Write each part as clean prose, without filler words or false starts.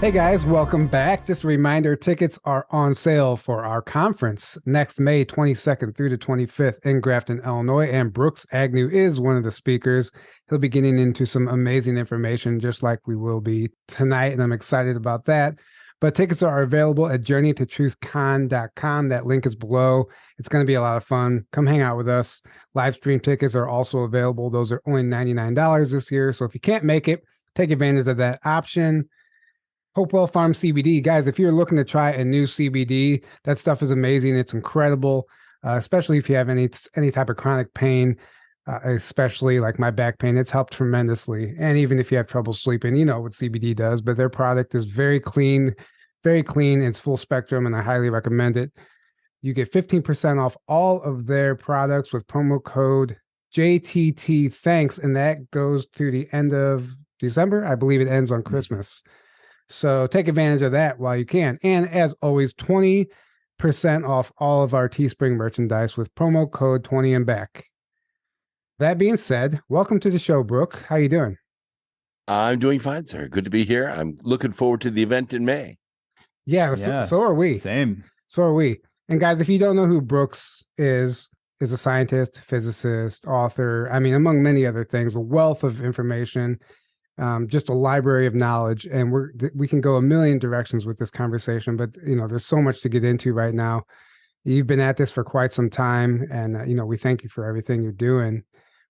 Hey guys, welcome back. Just a reminder, tickets are on sale for our conference next May 22nd through the 25th in Grafton, Illinois, and Brooks Agnew is one of the speakers. He'll be getting into some amazing information just like we will be tonight, and I'm excited about that. But tickets are available at journeytotruthcon.com. That link is below. It's going to be a lot of fun. Come hang out with us. Live stream tickets are also available. Those are only $99 this year. So if you can't make it, take advantage of that option. Hopewell Farm CBD. Guys, if you're looking to try a new CBD, that stuff is amazing. It's incredible, especially if you have any type of chronic pain, especially like my back pain. It's helped tremendously. And even if you have trouble sleeping, you know what CBD does, but their product is very clean, very clean. It's full spectrum, and I highly recommend it. You get 15% off all of their products with promo code JTT Thanks, and that goes to the end of December. I believe it ends on Christmas. So take advantage of that while you can. And as always, 20% off all of our Teespring merchandise with promo code 20 and back. That being said, welcome to the show, Brooks. How you doing? I'm doing fine, sir. Good to be here. I'm looking forward to the event in May. Yeah, so are we. Same. So are we. And guys, if you don't know who Brooks is a scientist, physicist, author, I mean, among many other things, a wealth of information. Just a library of knowledge, and we can go a million directions with this conversation, but there's so much to get into right now. You've been at this for quite some time, and we thank you for everything you're doing.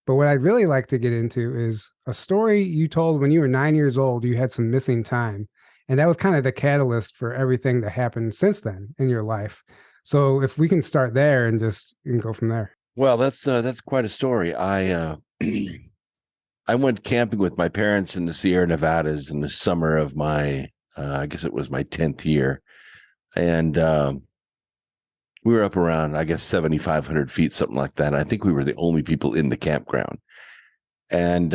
But what I'd really like to get into is a story you told when you were 9 years old. You had some missing time, and that was kind of the catalyst for everything that happened since then in your life. So if we can start there and you can go from there. Well, that's quite a story. I went camping with my parents in the Sierra Nevadas in the summer of my, I guess it was my 10th year. And we were up around, I guess, 7,500 feet, something like that. I think we were the only people in the campground. And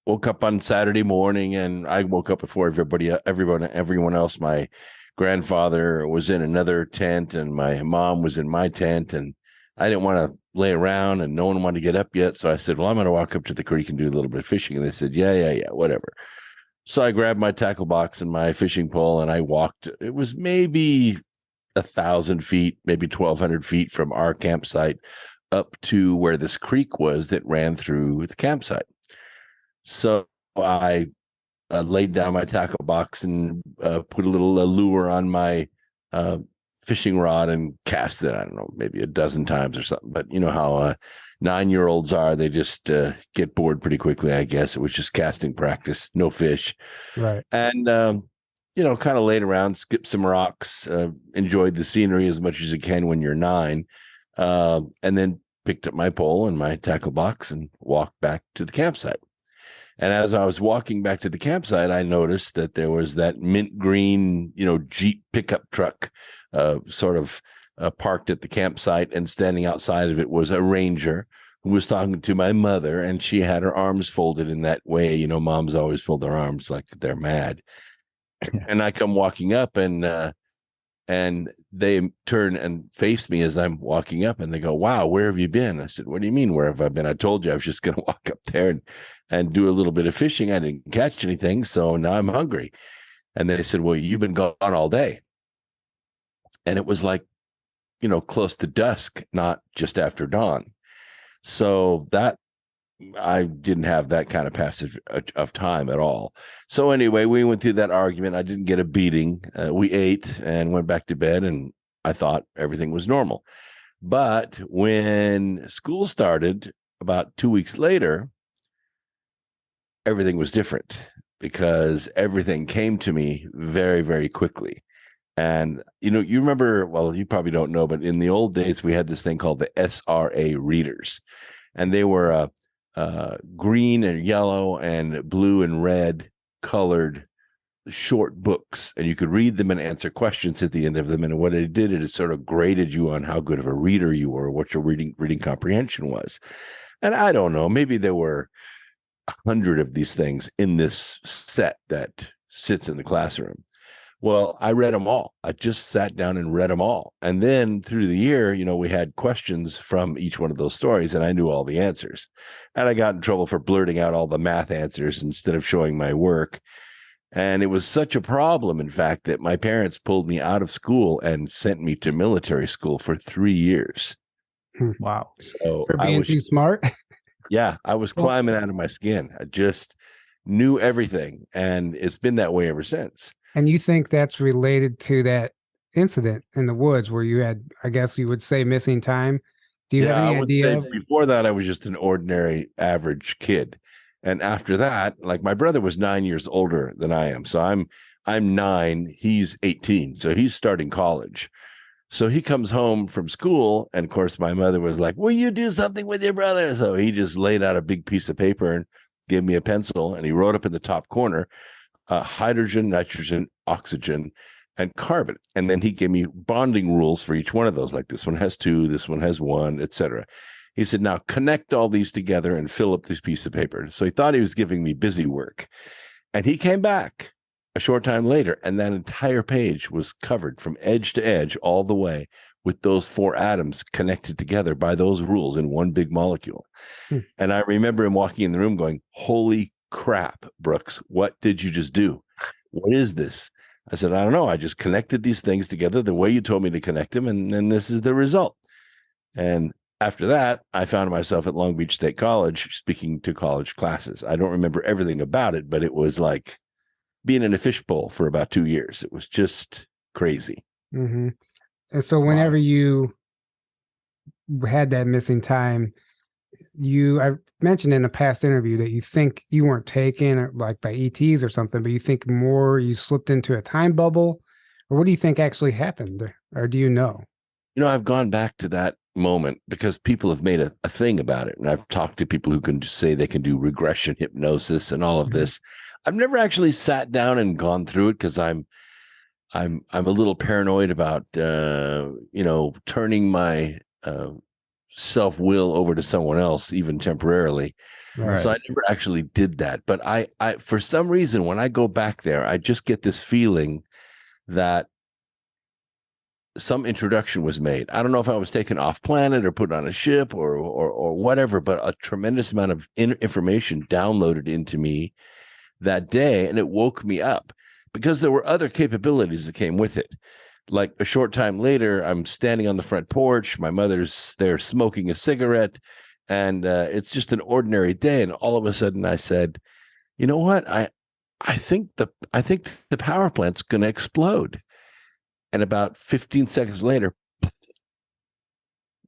woke up on Saturday morning, and I woke up before everyone else. My grandfather was in another tent, and my mom was in my tent, and I didn't want to lay around, and no one wanted to get up yet. So I said, well, I'm going to walk up to the creek and do a little bit of fishing. And they said, yeah, whatever. So I grabbed my tackle box and my fishing pole, and I walked. It was maybe 1,000 feet, maybe 1,200 feet from our campsite up to where this creek was that ran through the campsite. So I laid down my tackle box and put a little lure on my fishing rod and cast it, I don't know, maybe a dozen times or something. But you know how 9-year-olds are, they just get bored pretty quickly, I guess. It was just casting practice, no fish. Right. And, kind of laid around, skipped some rocks, enjoyed the scenery as much as you can when you're 9, and then picked up my pole and my tackle box and walked back to the campsite. And as I was walking back to the campsite, I noticed that there was that mint green, Jeep pickup truck parked at the campsite, and standing outside of it was a ranger who was talking to my mother, and she had her arms folded in that way. Moms always fold their arms like they're mad. And I come walking up, and they turn and face me as I'm walking up, and they go, wow, where have you been? I said, what do you mean, where have I been? I told you I was just going to walk up there and do a little bit of fishing. I didn't catch anything, so now I'm hungry. And they said, well, you've been gone all day. And it was like, close to dusk, not just after dawn. So that I didn't have that kind of passage of time at all. So anyway, we went through that argument. I didn't get a beating. We ate and went back to bed, and I thought everything was normal. But when school started about 2 weeks later, everything was different, because everything came to me very, very quickly. And, you remember, well, you probably don't know, but in the old days, we had this thing called the SRA readers, and they were green and yellow and blue and red colored short books, and you could read them and answer questions at the end of them. And what it did, it sort of graded you on how good of a reader you were, what your reading comprehension was. And I don't know, maybe there were 100 of these things in this set that sits in the classroom. Well, I read them all. I just sat down and read them all. And then through the year, we had questions from each one of those stories, and I knew all the answers. And I got in trouble for blurting out all the math answers instead of showing my work. And it was such a problem, in fact, that my parents pulled me out of school and sent me to military school for 3 years. Wow. So For I being was, too smart. yeah, I was Well, climbing out of my skin. I just knew everything. And it's been that way ever since. and you think that's related to that incident in the woods where you had, I guess you would say, missing time? Do you have Yeah, I any would say idea? before that, I was just an ordinary average kid. And after that, like my brother was 9 years older than I am. So I'm 9, he's 18. So he's starting college. So he comes home from school, and of course, my mother was like, "Will you do something with your brother?" So he just laid out a big piece of paper and gave me a pencil, and he wrote up in the top corner, hydrogen, nitrogen, oxygen, and carbon. And then he gave me bonding rules for each one of those. Like this one has 2, this one has 1, etc. He said, "Now connect all these together and fill up this piece of paper." So he thought he was giving me busy work, and he came back a short time later, and that entire page was covered from edge to edge all the way with those 4 atoms connected together by those rules in one big molecule. Hmm. And I remember him walking in the room going, "Holy crap, Brooks, what did you just do? What is this?" I said, "I don't know. I just connected these things together the way you told me to connect them, and then this is the result." And after that, I found myself at Long Beach State College speaking to college classes. I don't remember everything about it, but it was like being in a fishbowl for about 2 years. It was just crazy. Mm-hmm. And so, Wow. whenever you had that missing time, I mentioned in a past interview that you think you weren't taken like by ETs or something, but you think more you slipped into a time bubble, or what do you think actually happened, or do you know? I've gone back to that moment because people have made a thing about it. And I've talked to people who can just say they can do regression hypnosis and all of this. I've never actually sat down and gone through it because I'm a little paranoid about turning my self-will over to someone else, even temporarily. Right. So I never actually did that. But I for some reason, when I go back there, I just get this feeling that some introduction was made. I don't know if I was taken off planet or put on a ship or whatever, but a tremendous amount of information downloaded into me that day, and it woke me up because there were other capabilities that came with it. Like a short time later, I'm standing on the front porch. My mother's there smoking a cigarette, and it's just an ordinary day. And all of a sudden, I said, "You know what? I think the power plant's going to explode." And about 15 seconds later,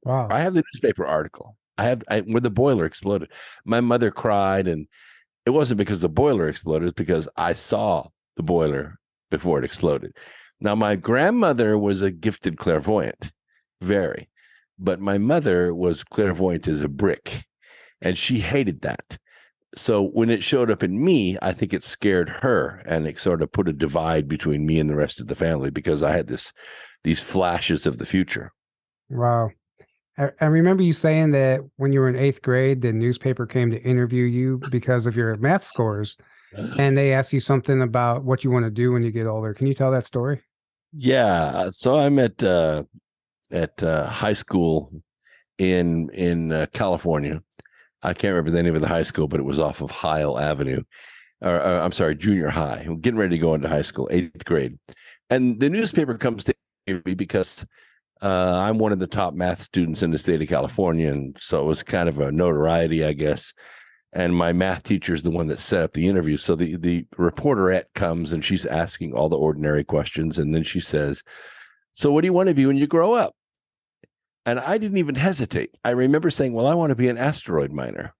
Wow. I have the newspaper article. Where the boiler exploded. My mother cried, and it wasn't because the boiler exploded, it's because I saw the boiler before it exploded. Now, my grandmother was a gifted clairvoyant, very, but my mother was clairvoyant as a brick, and she hated that. So when it showed up in me, I think it scared her, and it sort of put a divide between me and the rest of the family because I had these flashes of the future. Wow. I remember you saying that when you were in 8th grade, the newspaper came to interview you because of your math scores, and they asked you something about what you want to do when you get older. Can you tell that story? Yeah, so I'm at high school in California. I can't remember the name of the high school, but it was off of Heil Avenue. Or I'm sorry, junior high. I'm getting ready to go into high school, 8th grade. And the newspaper comes to me because I'm one of the top math students in the state of California. And so it was kind of a notoriety, I guess. And my math teacher is the one that set up the interview. So the reporterette comes and she's asking all the ordinary questions. And then she says, "So what do you want to be when you grow up?" And I didn't even hesitate. I remember saying, "Well, I want to be an asteroid miner."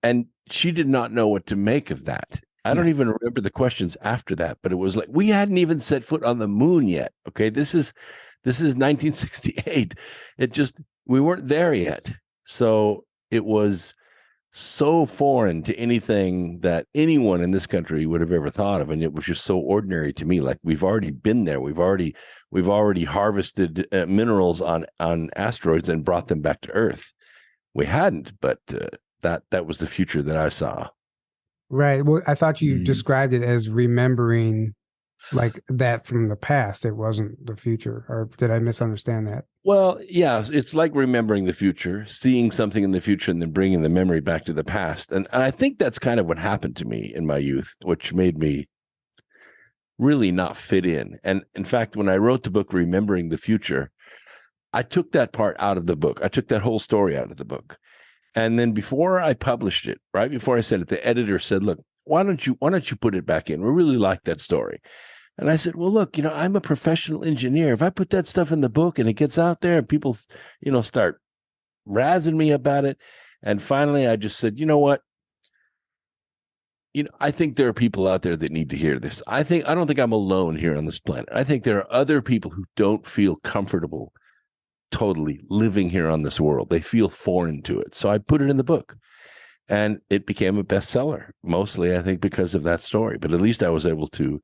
And she did not know what to make of that. I don't even remember the questions after that, but it was like we hadn't even set foot on the moon yet. Okay, this is 1968. We weren't there yet. So it was so foreign to anything that anyone in this country would have ever thought of, and it was just so ordinary to me. Like we've already been there. We've already harvested minerals on asteroids and brought them back to Earth. We hadn't, but that was the future that I saw. Right. Well, I thought you described it as remembering Like that from the past, it wasn't the future. Or did I misunderstand that? Well, yeah, it's like remembering the future, seeing something in the future and then bringing the memory back to the past. And I think that's kind of what happened to me in my youth, which made me really not fit in. And in fact, when I wrote the book, Remembering the Future, I took that part out of the book. I took that whole story out of the book. And then before I published it, right before I said it, the editor said, look, why don't you put it back in? We really like that story. And I said, well, look, I'm a professional engineer. If I put that stuff in the book and it gets out there and people, start razzing me about it. And finally, I just said, you know what? I think there are people out there that need to hear this. I don't think I'm alone here on this planet. I think there are other people who don't feel comfortable totally living here on this world. They feel foreign to it. So I put it in the book. And it became a bestseller, mostly, I think, because of that story. But at least I was able to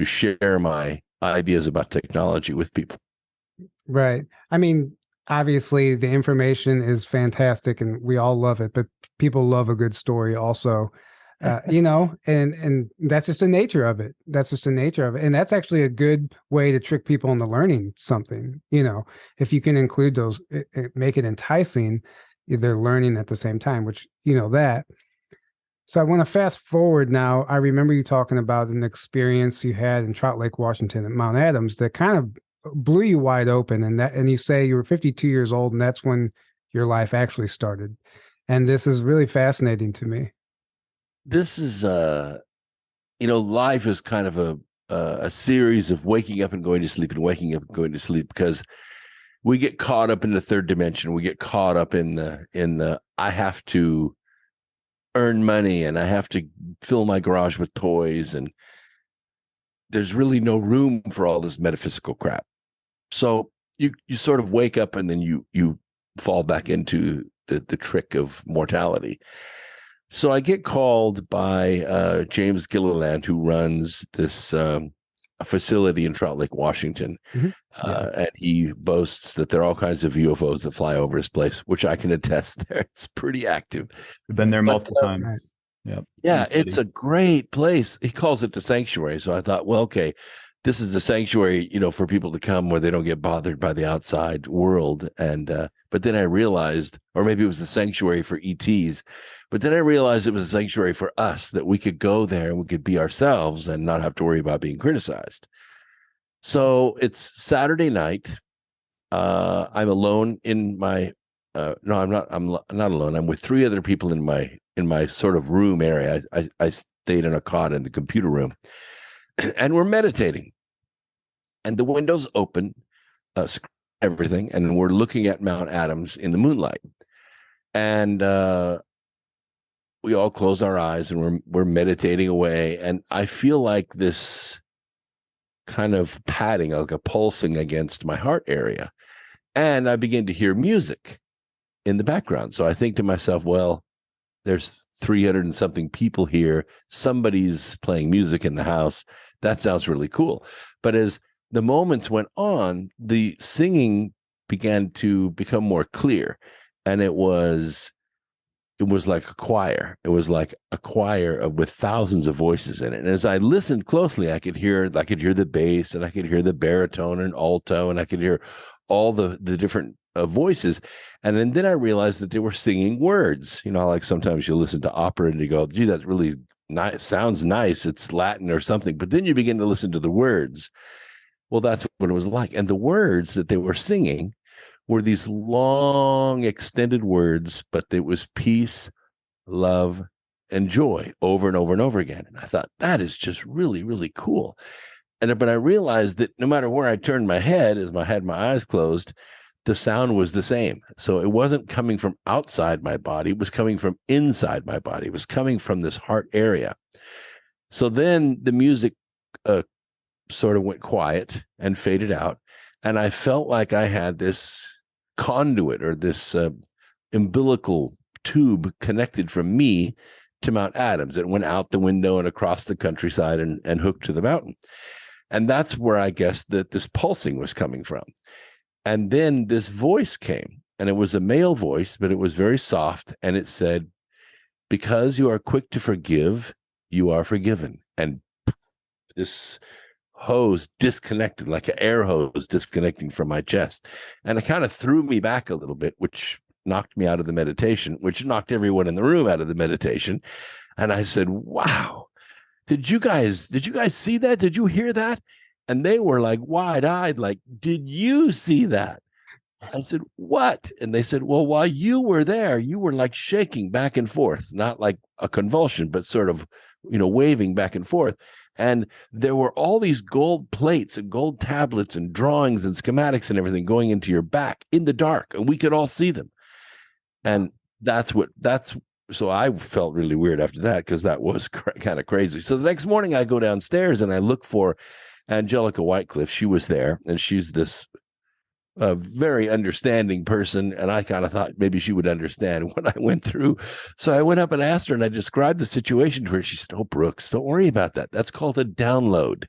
share my ideas about technology with people. Right. I mean, obviously the information is fantastic and we all love it, but people love a good story also. And that's just the nature of it. That's just the nature of it. And that's actually a good way to trick people into learning something. If you can include those, make it enticing, they're learning at the same time, which, that. So I want to fast forward now. I remember you talking about an experience you had in Trout Lake, Washington at Mount Adams that kind of blew you wide open. And you say you were 52 years old and that's when your life actually started. And this is really fascinating to me. This is, life is kind of a series of waking up and going to sleep and waking up and going to sleep, because we get caught up in the third dimension. We get caught up in the I have to earn money and I have to fill my garage with toys, and there's really no room for all this metaphysical crap. So you sort of wake up and then you fall back into the trick of mortality. So I get called by James Gilliland, who runs this a facility in Trout Lake, Washington. Mm-hmm. Yeah. And he boasts that there are all kinds of UFOs that fly over his place, which I can attest there. It's pretty active. We've been there multiple times. Right. Yep. Yeah, it's a great place. He calls it the sanctuary. So I thought, well, okay, this is a sanctuary, for people to come where they don't get bothered by the outside world. And but then I realized, or maybe it was the sanctuary for ETs, but then I realized it was a sanctuary for us, that we could go there and we could be ourselves and not have to worry about being criticized. So it's Saturday night. I'm alone in my no, I'm not. I'm not alone. I'm with three other people in my sort of room area. I stayed in a cot in the computer room, and we're meditating. And the window's open, everything, and we're looking at Mount Adams in the moonlight. And we all close our eyes and we're meditating away. And I feel like this kind of padding, like a pulsing against my heart area. And I begin to hear music in the background. So I think to myself, well, there's 300 and something people here. Somebody's playing music in the house. That sounds really cool. But as the moments went on, the singing began to become more clear. And it was like a choir. It was like a choir with thousands of voices in it. And as I listened closely, I could hear the bass, and I could hear the baritone and alto, and I could hear all the different voices. And then I realized that they were singing words. Like sometimes you listen to opera and you go, gee, that really nice, sounds nice. It's Latin or something. But then you begin to listen to the words. Well, that's what it was like. And the words that they were singing were these long, extended words, but it was peace, love, and joy over and over and over again. And I thought, that is just really, really cool. But I realized that no matter where I turned my head, as I had my eyes closed, the sound was the same. So it wasn't coming from outside my body. It was coming from inside my body. It was coming from this heart area. So then the music sort of went quiet and faded out. And I felt like I had this conduit, or this umbilical tube connected from me to Mount Adams. It went out the window and across the countryside and hooked to the mountain. And that's where I guess that this pulsing was coming from. And then this voice came, and it was a male voice, but it was very soft. And it said, because you are quick to forgive, you are forgiven. And this hose disconnected, like an air hose disconnecting from my chest. And it kind of threw me back a little bit, which knocked me out of the meditation, which knocked everyone in the room out of the meditation. And I said, wow, did you guys see that? Did you hear that? And they were like wide-eyed, like, did you see that? I said, what? And they said, well, while you were there, you were like shaking back and forth, not like a convulsion, but sort of, waving back and forth. And there were all these gold plates and gold tablets and drawings and schematics and everything going into your back in the dark, and we could all see them. And so I felt really weird after that, because that was kind of crazy. So the next morning I go downstairs and I look for Angelica Whitecliff. She was there, and she's this very understanding person. And I kind of thought maybe she would understand what I went through. So I went up and asked her, and I described the situation to her. She said, oh, Brooks, don't worry about that. That's called a download.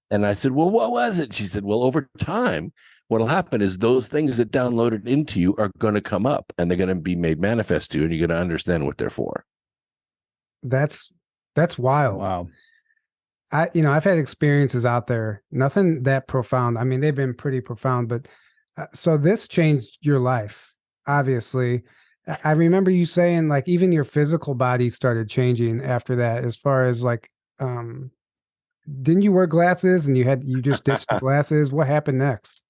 And I said, well, what was it? She said, well, over time, what'll happen is those things that downloaded into you are going to come up, and they're going to be made manifest to you, and you're going to understand what they're for. That's wild. Wow. I've had experiences out there, nothing that profound. I mean, they've been pretty profound, but so this changed your life, obviously. I remember you saying, like, even your physical body started changing after that, as far as like, didn't you wear glasses and you just ditched the glasses? What happened next?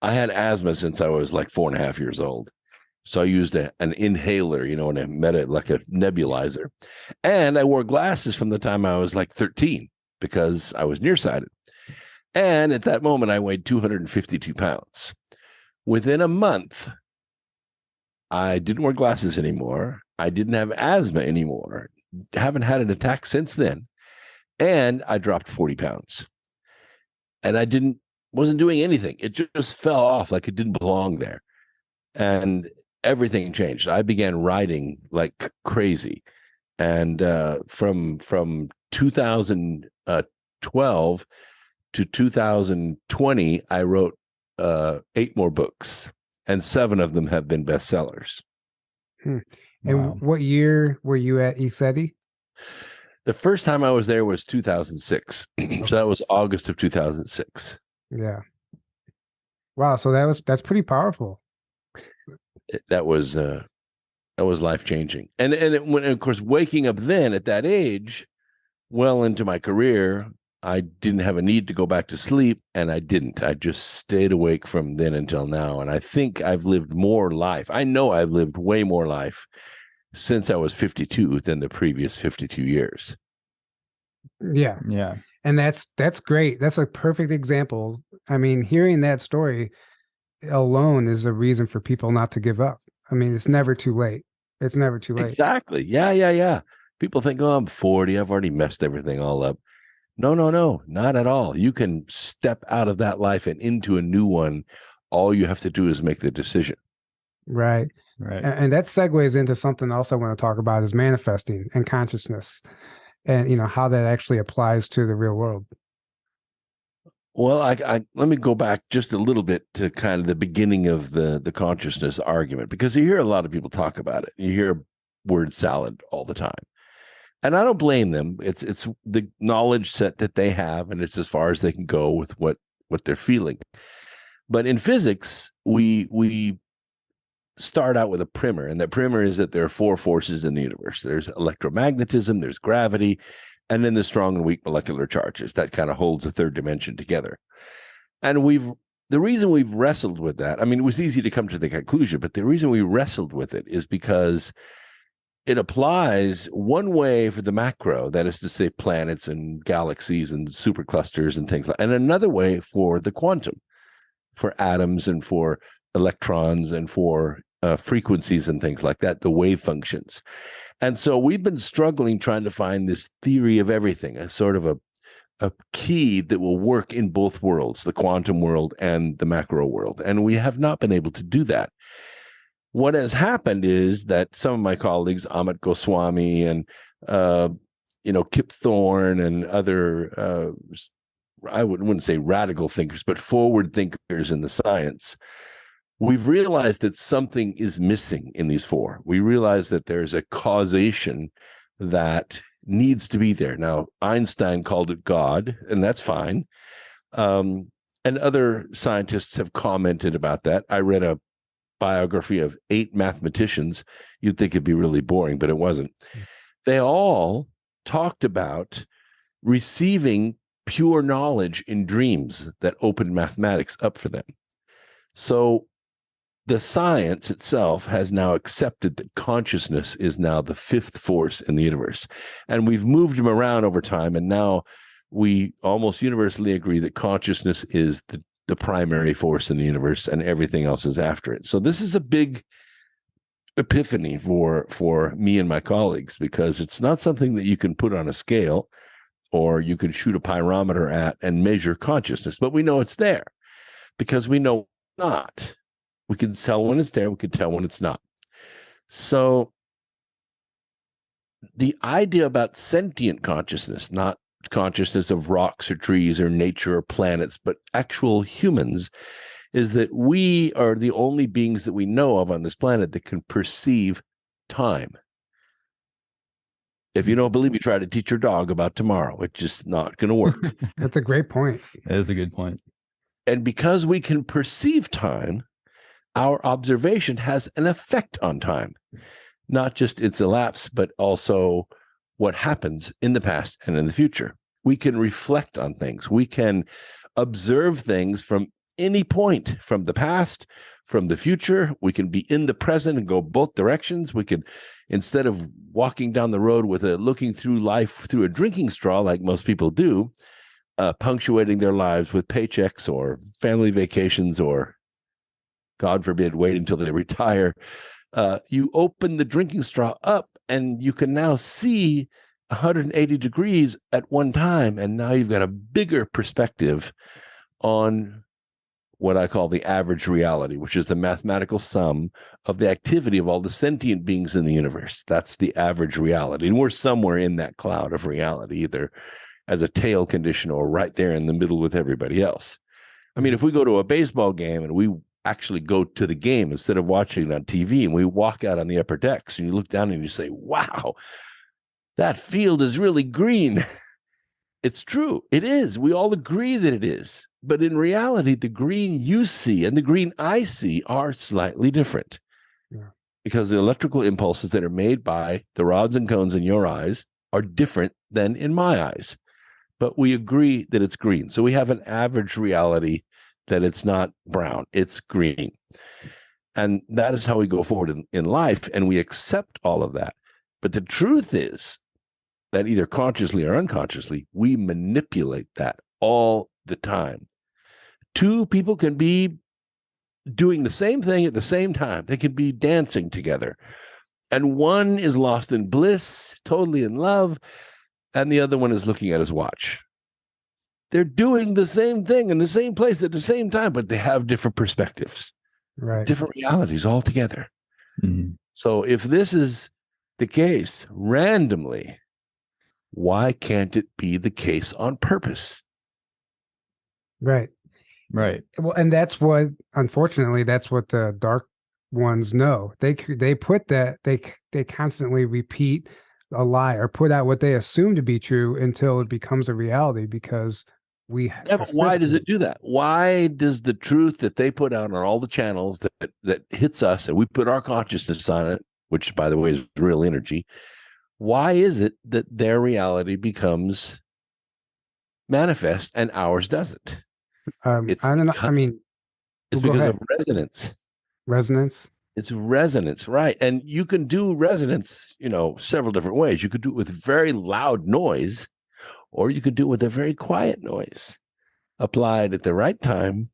I had asthma since I was like 4.5 years old. So I used an inhaler, and I met it like a nebulizer. And I wore glasses from the time I was like 13 because I was nearsighted. And at that moment, I weighed 252 pounds. Within a month, I didn't wear glasses anymore. I didn't have asthma anymore. Haven't had an attack since then. And I dropped 40 pounds. And I wasn't doing anything. It just fell off like it didn't belong there. And everything changed. I began writing like crazy. And from 2012 to 2020, I wrote 8 more books, and 7 of them have been bestsellers. And wow. What year were you at ECETI? The first time I was there was 2006. So that was August of 2006. Yeah. Wow. So that's pretty powerful. That was life-changing. And of course, waking up then at that age, well into my career, I didn't have a need to go back to sleep, and I didn't. I just stayed awake from then until now. And I think I've lived more life. I know I've lived way more life since I was 52 than the previous 52 years. Yeah. Yeah. And that's great. That's a perfect example. I mean, hearing that story alone is a reason for people not to give up. I mean, it's never too late. It's never too late. Exactly. Yeah. People think, oh, I'm 40. I've already messed everything all up. No, not at all. You can step out of that life and into a new one. All you have to do is make the decision. Right. And that segues into something else I want to talk about, is manifesting and consciousness, and how that actually applies to the real world. Well, I let me go back just a little bit to kind of the beginning of the consciousness argument, because you hear a lot of people talk about it. You hear word salad all the time. And I don't blame them. It's the knowledge set that they have, and it's as far as they can go with what they're feeling. But in physics, we start out with a primer, and the primer is that there are 4 forces in the universe. There's electromagnetism, there's gravity, and then the strong and weak molecular charges that kind of holds the third dimension together. And the reason we've wrestled with that, I mean, it was easy to come to the conclusion, but the reason we wrestled with it is because it applies one way for the macro, that is to say planets and galaxies and superclusters and things like, and another way for the quantum, for atoms and for electrons and for frequencies and things like that, the wave functions. And so we've been struggling trying to find this theory of everything, a sort of a key that will work in both worlds, the quantum world and the macro world. And we have not been able to do that. What has happened is that some of my colleagues, Amit Goswami and Kip Thorne and other, I wouldn't say radical thinkers, but forward thinkers in the science, we've realized that something is missing in these 4. We realize that there's a causation that needs to be there. Now, Einstein called it God, and that's fine. And other scientists have commented about that. I read a biography of 8 mathematicians. You'd think it'd be really boring, but it wasn't. They all talked about receiving pure knowledge in dreams that opened mathematics up for them. So the science itself has now accepted that consciousness is now the 5th force in the universe. And we've moved them around over time, and now we almost universally agree that consciousness is the primary force in the universe, and everything else is after it. So this is a big epiphany for me and my colleagues, because it's not something that you can put on a scale or you can shoot a pyrometer at and measure consciousness, but we know it's there because we know it's not. We can tell when it's there, we can tell when it's not. So the idea about sentient consciousness, not consciousness of rocks or trees or nature or planets, but actual humans, is that we are the only beings that we know of on this planet that can perceive time. If you don't believe me, try to teach your dog about tomorrow. It's just not going to work. That's a great point. That is a good point. And because we can perceive time, our observation has an effect on time, not just its elapse, but also what happens in the past and in the future. We can reflect on things. We can observe things from any point, from the past, from the future. We can be in the present and go both directions. We could, instead of walking down the road with looking through life through a drinking straw like most people do, punctuating their lives with paychecks or family vacations or, God forbid, wait until they retire. You open the drinking straw up and you can now see 180 degrees at one time. And now you've got a bigger perspective on what I call the average reality, which is the mathematical sum of the activity of all the sentient beings in the universe. That's the average reality. And we're somewhere in that cloud of reality, either as a tail condition or right there in the middle with everybody else. I mean, if we go to a baseball game and we actually go to the game instead of watching it on TV, and we walk out on the upper decks and you look down and you say, wow, that field is really green. It's true. It is. We all agree that it is. But in reality, the green you see and the green I see are slightly different. Yeah. Because the electrical impulses that are made by the rods and cones in your eyes are different than in my eyes. But we agree that it's green. So we have an average reality that it's not brown, it's green. And that is how we go forward in life. And we accept all of that. But the truth is that either consciously or unconsciously, we manipulate that all the time. 2 people can be doing the same thing at the same time. They can be dancing together. And one is lost in bliss, totally in love, and the other one is looking at his watch. They're doing the same thing in the same place at the same time, but they have different perspectives, Right. different realities altogether. Mm-hmm. So if this is the case randomly, why can't it be the case on purpose? Right. Right. Well, and that's what, unfortunately, that's what the dark ones know. They put that they constantly repeat a lie or put out what they assume to be true until it becomes a reality, because we. Yeah, but why does it do that? Why does the truth that they put out on all the channels that hits us and we put our consciousness on it, which by the way is real energy, why is it that their reality becomes manifest and ours doesn't? I don't know. I mean, it's go because ahead. of resonance. Resonance. It's resonance, right? And you can do resonance, several different ways. You could do it with very loud noise, or you could do it with a very quiet noise applied at the right time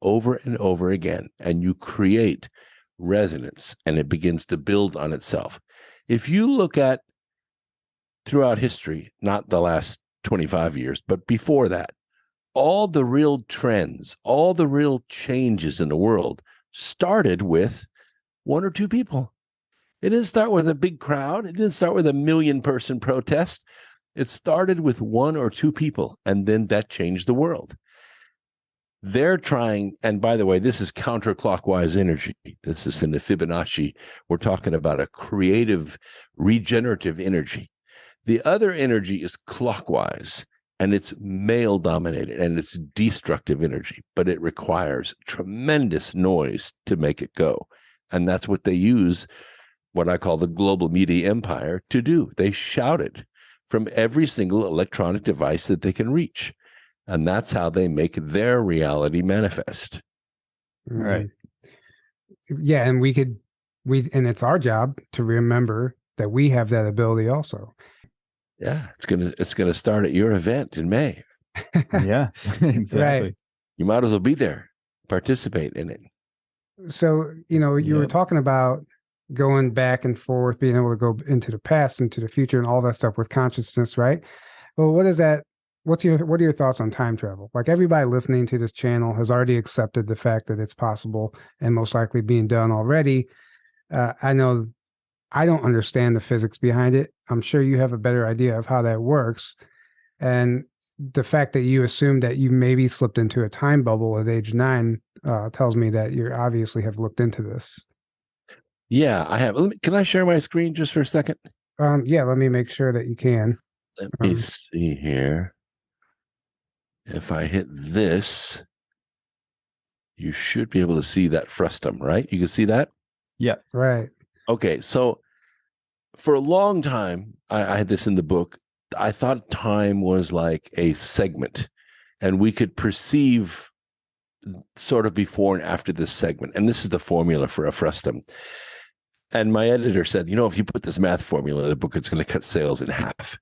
over and over again. And you create resonance and it begins to build on itself. If you look at throughout history, not the last 25 years, but before that, all the real trends, all the real changes in the world started with 1 or 2 people. It didn't start with a big crowd. It didn't start with a 1 million person protest. It started with 1 or 2 people, and then that changed the world. They're trying, and by the way, this is counterclockwise energy. This is in the Fibonacci. We're talking about a creative, regenerative energy. The other energy is clockwise, and it's male dominated, and it's destructive energy, but it requires tremendous noise to make it go. And that's what they use, what I call the global media empire, to do. They shout it from every single electronic device that they can reach. And that's how they make their reality manifest. Right. Yeah, and and it's our job to remember that we have that ability also. Yeah, it's gonna start at your event in May. Yeah, exactly. Right. You might as well be there, participate in it. So, you were Yep. talking about going back and forth, being able to go into the past, into the future, and all that stuff with consciousness, right? Well, what is that? What are your thoughts on time travel? Like, everybody listening to this channel has already accepted the fact that it's possible and most likely being done already. I know I don't understand the physics behind it. I'm sure you have a better idea of how that works. And the fact that you assume that you maybe slipped into a time bubble at age 9 tells me that you obviously have looked into this. Yeah, I have. Can I share my screen just for a second? Yeah, let me make sure that you can. Let me see here. If I hit this, you should be able to see that frustum, right? You can see that? Yeah. Right. Okay, so for a long time, I had this in the book. I thought time was like a segment, and we could perceive sort of before and after this segment. And this is the formula for a frustum. And my editor said, if you put this math formula in the book, it's going to cut sales in half.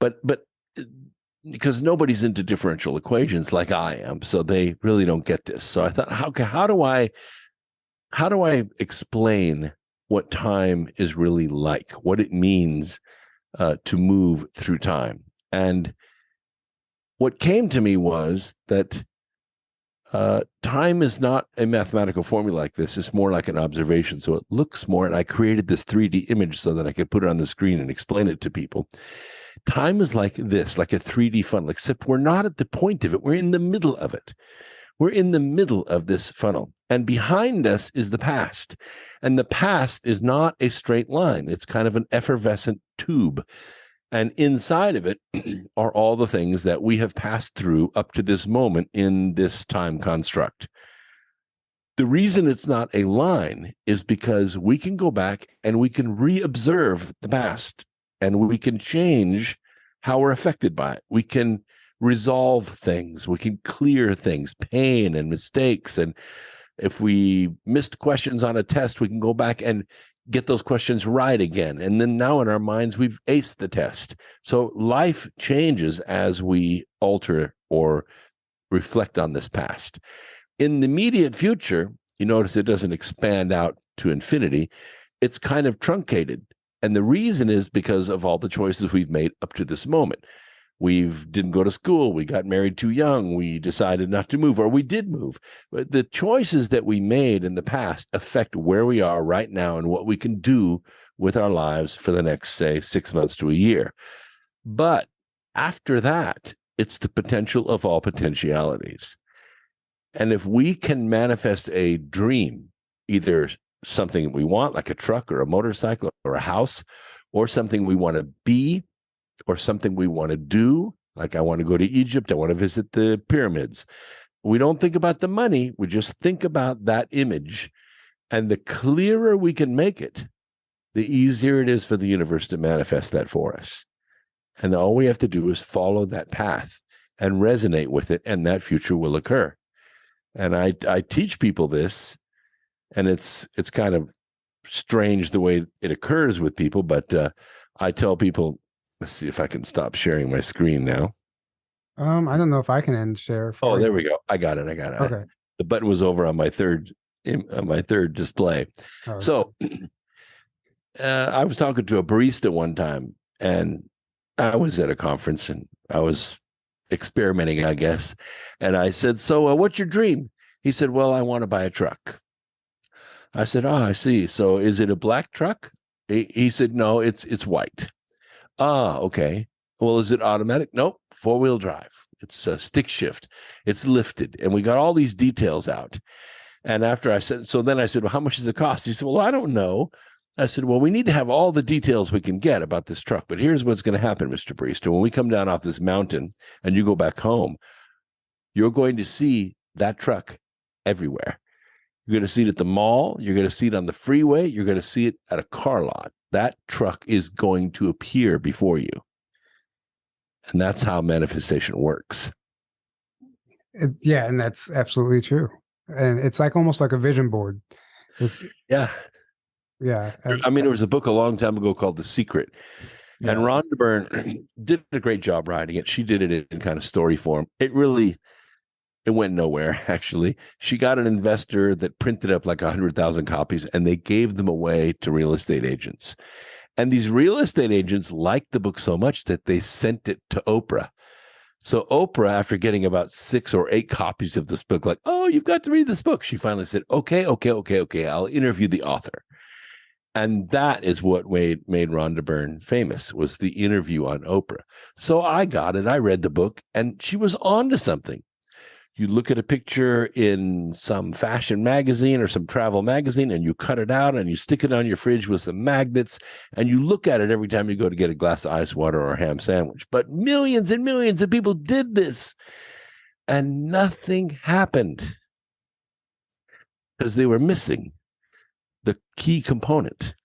But because nobody's into differential equations like I am, so they really don't get this. So I thought, how do I explain what time is really like, what it means to move through time? And what came to me was that time is not a mathematical formula like this. It's more like an observation. So it looks more, and I created this 3D image so that I could put it on the screen and explain it to people. Time is like this, like a 3D funnel, except we're not at the point of it. We're in the middle of it. We're in the middle of this funnel. And behind us is the past. And the past is not a straight line. It's kind of an effervescent tube. And inside of it are all the things that we have passed through up to this moment in this time construct. The reason it's not a line is because we can go back and we can reobserve the past, and we can change how we're affected by it. We can resolve things. We can clear things, pain and mistakes. And if we missed questions on a test, we can go back and get those questions right again. And then now in our minds, we've aced the test. So life changes as we alter or reflect on this past. In the immediate future, you notice it doesn't expand out to infinity. It's kind of truncated. And the reason is because of all the choices we've made up to this moment. We didn't go to school. We got married too young. We decided not to move, or we did move. But the choices that we made in the past affect where we are right now and what we can do with our lives for the next, say, 6 months to a year. But after that, it's the potential of all potentialities. And if we can manifest a dream, either something we want, like a truck or a motorcycle or a house, or something we want to be, or something we want to do, like I want to go to Egypt, I want to visit the pyramids. We don't think about the money, we just think about that image. And the clearer we can make it, the easier it is for the universe to manifest that for us. And all we have to do is follow that path and resonate with it, and that future will occur. And I teach people this, and it's kind of strange the way it occurs with people, but I tell people, let's see if I can stop sharing my screen now. I don't know if I can end share. Oh, there we go. I got it. Okay. The button was over on my third display. Oh, So I was talking to a barista one time, and I was at a conference, and I was experimenting, I guess. And I said, so what's your dream? He said, well, I want to buy a truck. I said, oh, I see. So is it a black truck? He said, no, it's white. Ah, okay. Well, is it automatic? Nope. 4-wheel drive. It's a stick shift. It's lifted. And we got all these details out. And after I said, so then I said, well, how much does it cost? He said, well, I don't know. I said, well, we need to have all the details we can get about this truck, but here's what's going to happen, Mr. Priest. When we come down off this mountain and you go back home, you're going to see that truck everywhere. You're going to see it at the mall. You're going to see it on the freeway. You're going to see it at a car lot. That truck is going to appear before you. And that's how manifestation works. Yeah, and that's absolutely true. And it's like almost like a vision board. Yeah. Yeah. I mean, there was a book a long time ago called The Secret. Yeah. And Rhonda Byrne did a great job writing it. She did it in kind of story form. It went nowhere, actually. She got an investor that printed up like 100,000 copies, and they gave them away to real estate agents. And these real estate agents liked the book so much that they sent it to Oprah. So Oprah, after getting about 6 or 8 copies of this book, like, oh, you've got to read this book, she finally said, okay, I'll interview the author. And that is what made Rhonda Byrne famous, was the interview on Oprah. So I got it. I read the book, and she was on to something. You look at a picture in some fashion magazine or some travel magazine, and you cut it out and you stick it on your fridge with some magnets, and you look at it every time you go to get a glass of ice water or a ham sandwich. But millions and millions of people did this, and nothing happened because they were missing the key component,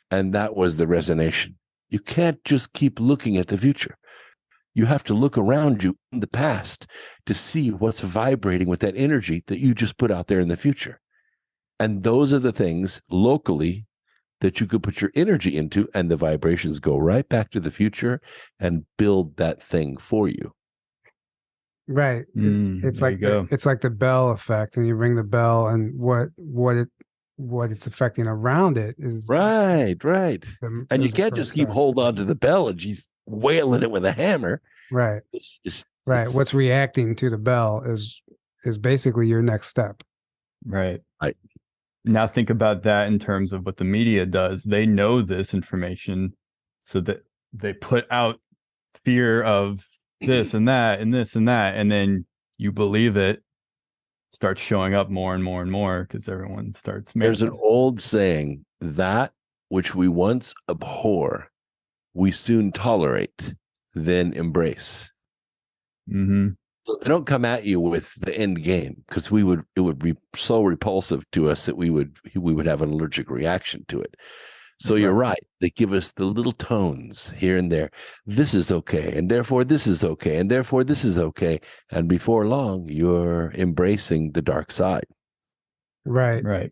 and that was the resonation. You can't just keep looking at the future. You have to look around you in the past to see what's vibrating with that energy that you just put out there in the future. And those are the things locally that you could put your energy into, and the vibrations go right back to the future and build that thing for you. Right. It's like the bell effect, and you ring the bell, and what it's affecting around it is right. And you can't just keep holding on to the bell and she's wailing it with a hammer. Right. What's reacting to the bell is basically your next step. Right. Now think about that in terms of what the media does. They know this information, so that they put out fear of this and that and this and that, and then you believe it starts showing up more and more and more because everyone starts. There's an old saying, that which we once abhor, we soon tolerate, then embrace. Mm-hmm. So they don't come at you with the end game, because it would be so repulsive to us that we would have an allergic reaction to it. So you're right. They give us the little tones here and there. This is okay, and therefore this is okay, and therefore this is okay. And before long, you're embracing the dark side. Right.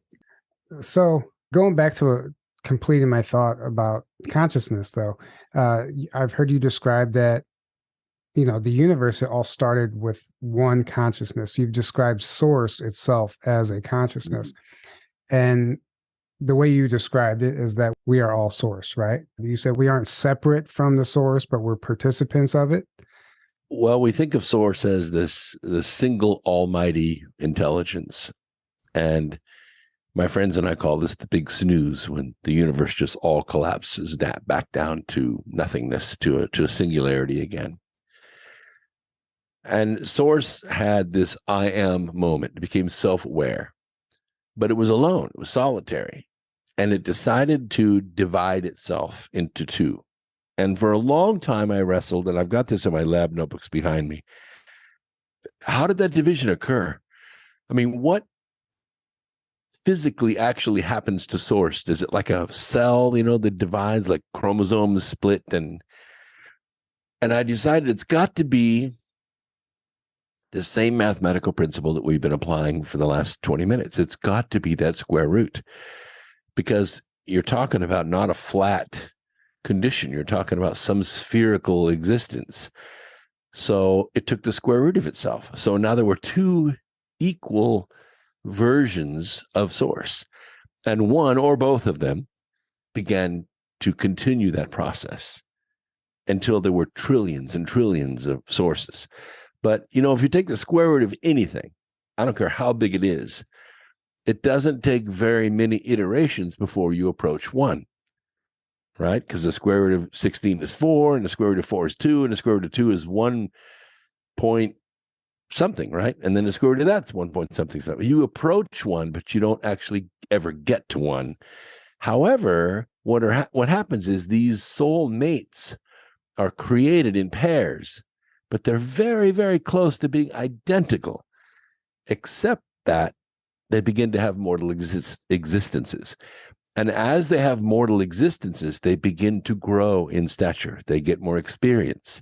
So going back to completing my thought about consciousness, though, I've heard you describe that, the universe, it all started with one consciousness. You've described source itself as a consciousness. And the way you described it is that we are all source, right? You said we aren't separate from the source, but we're participants of it. Well, we think of source as the single almighty intelligence. And my friends and I call this the big snooze, when the universe just all collapses back down to nothingness, to a singularity again. And source had this I am moment. It became self-aware, but it was alone. It was solitary. And it decided to divide itself into two. And for a long time, I wrestled, and I've got this in my lab notebooks behind me. How did that division occur? I mean, what physically actually happens to source? Is it like a cell, that divides, like chromosomes split? And I decided it's got to be the same mathematical principle that we've been applying for the last 20 minutes. It's got to be that square root, because you're talking about not a flat condition. You're talking about some spherical existence. So it took the square root of itself. So now there were two equal versions of source, and one or both of them began to continue that process until there were trillions and trillions of sources. But, if you take the square root of anything, I don't care how big it is, it doesn't take very many iterations before you approach one, right? Because the square root of 16 is 4, and the square root of 4 is 2, and the square root of 2 is 1 point something, right? And then the square root of that's 1 point something. You approach one, but you don't actually ever get to one. However, what happens is these soul mates are created in pairs, but they're very, very close to being identical, except that they begin to have mortal existences. And as they have mortal existences, they begin to grow in stature. They get more experience.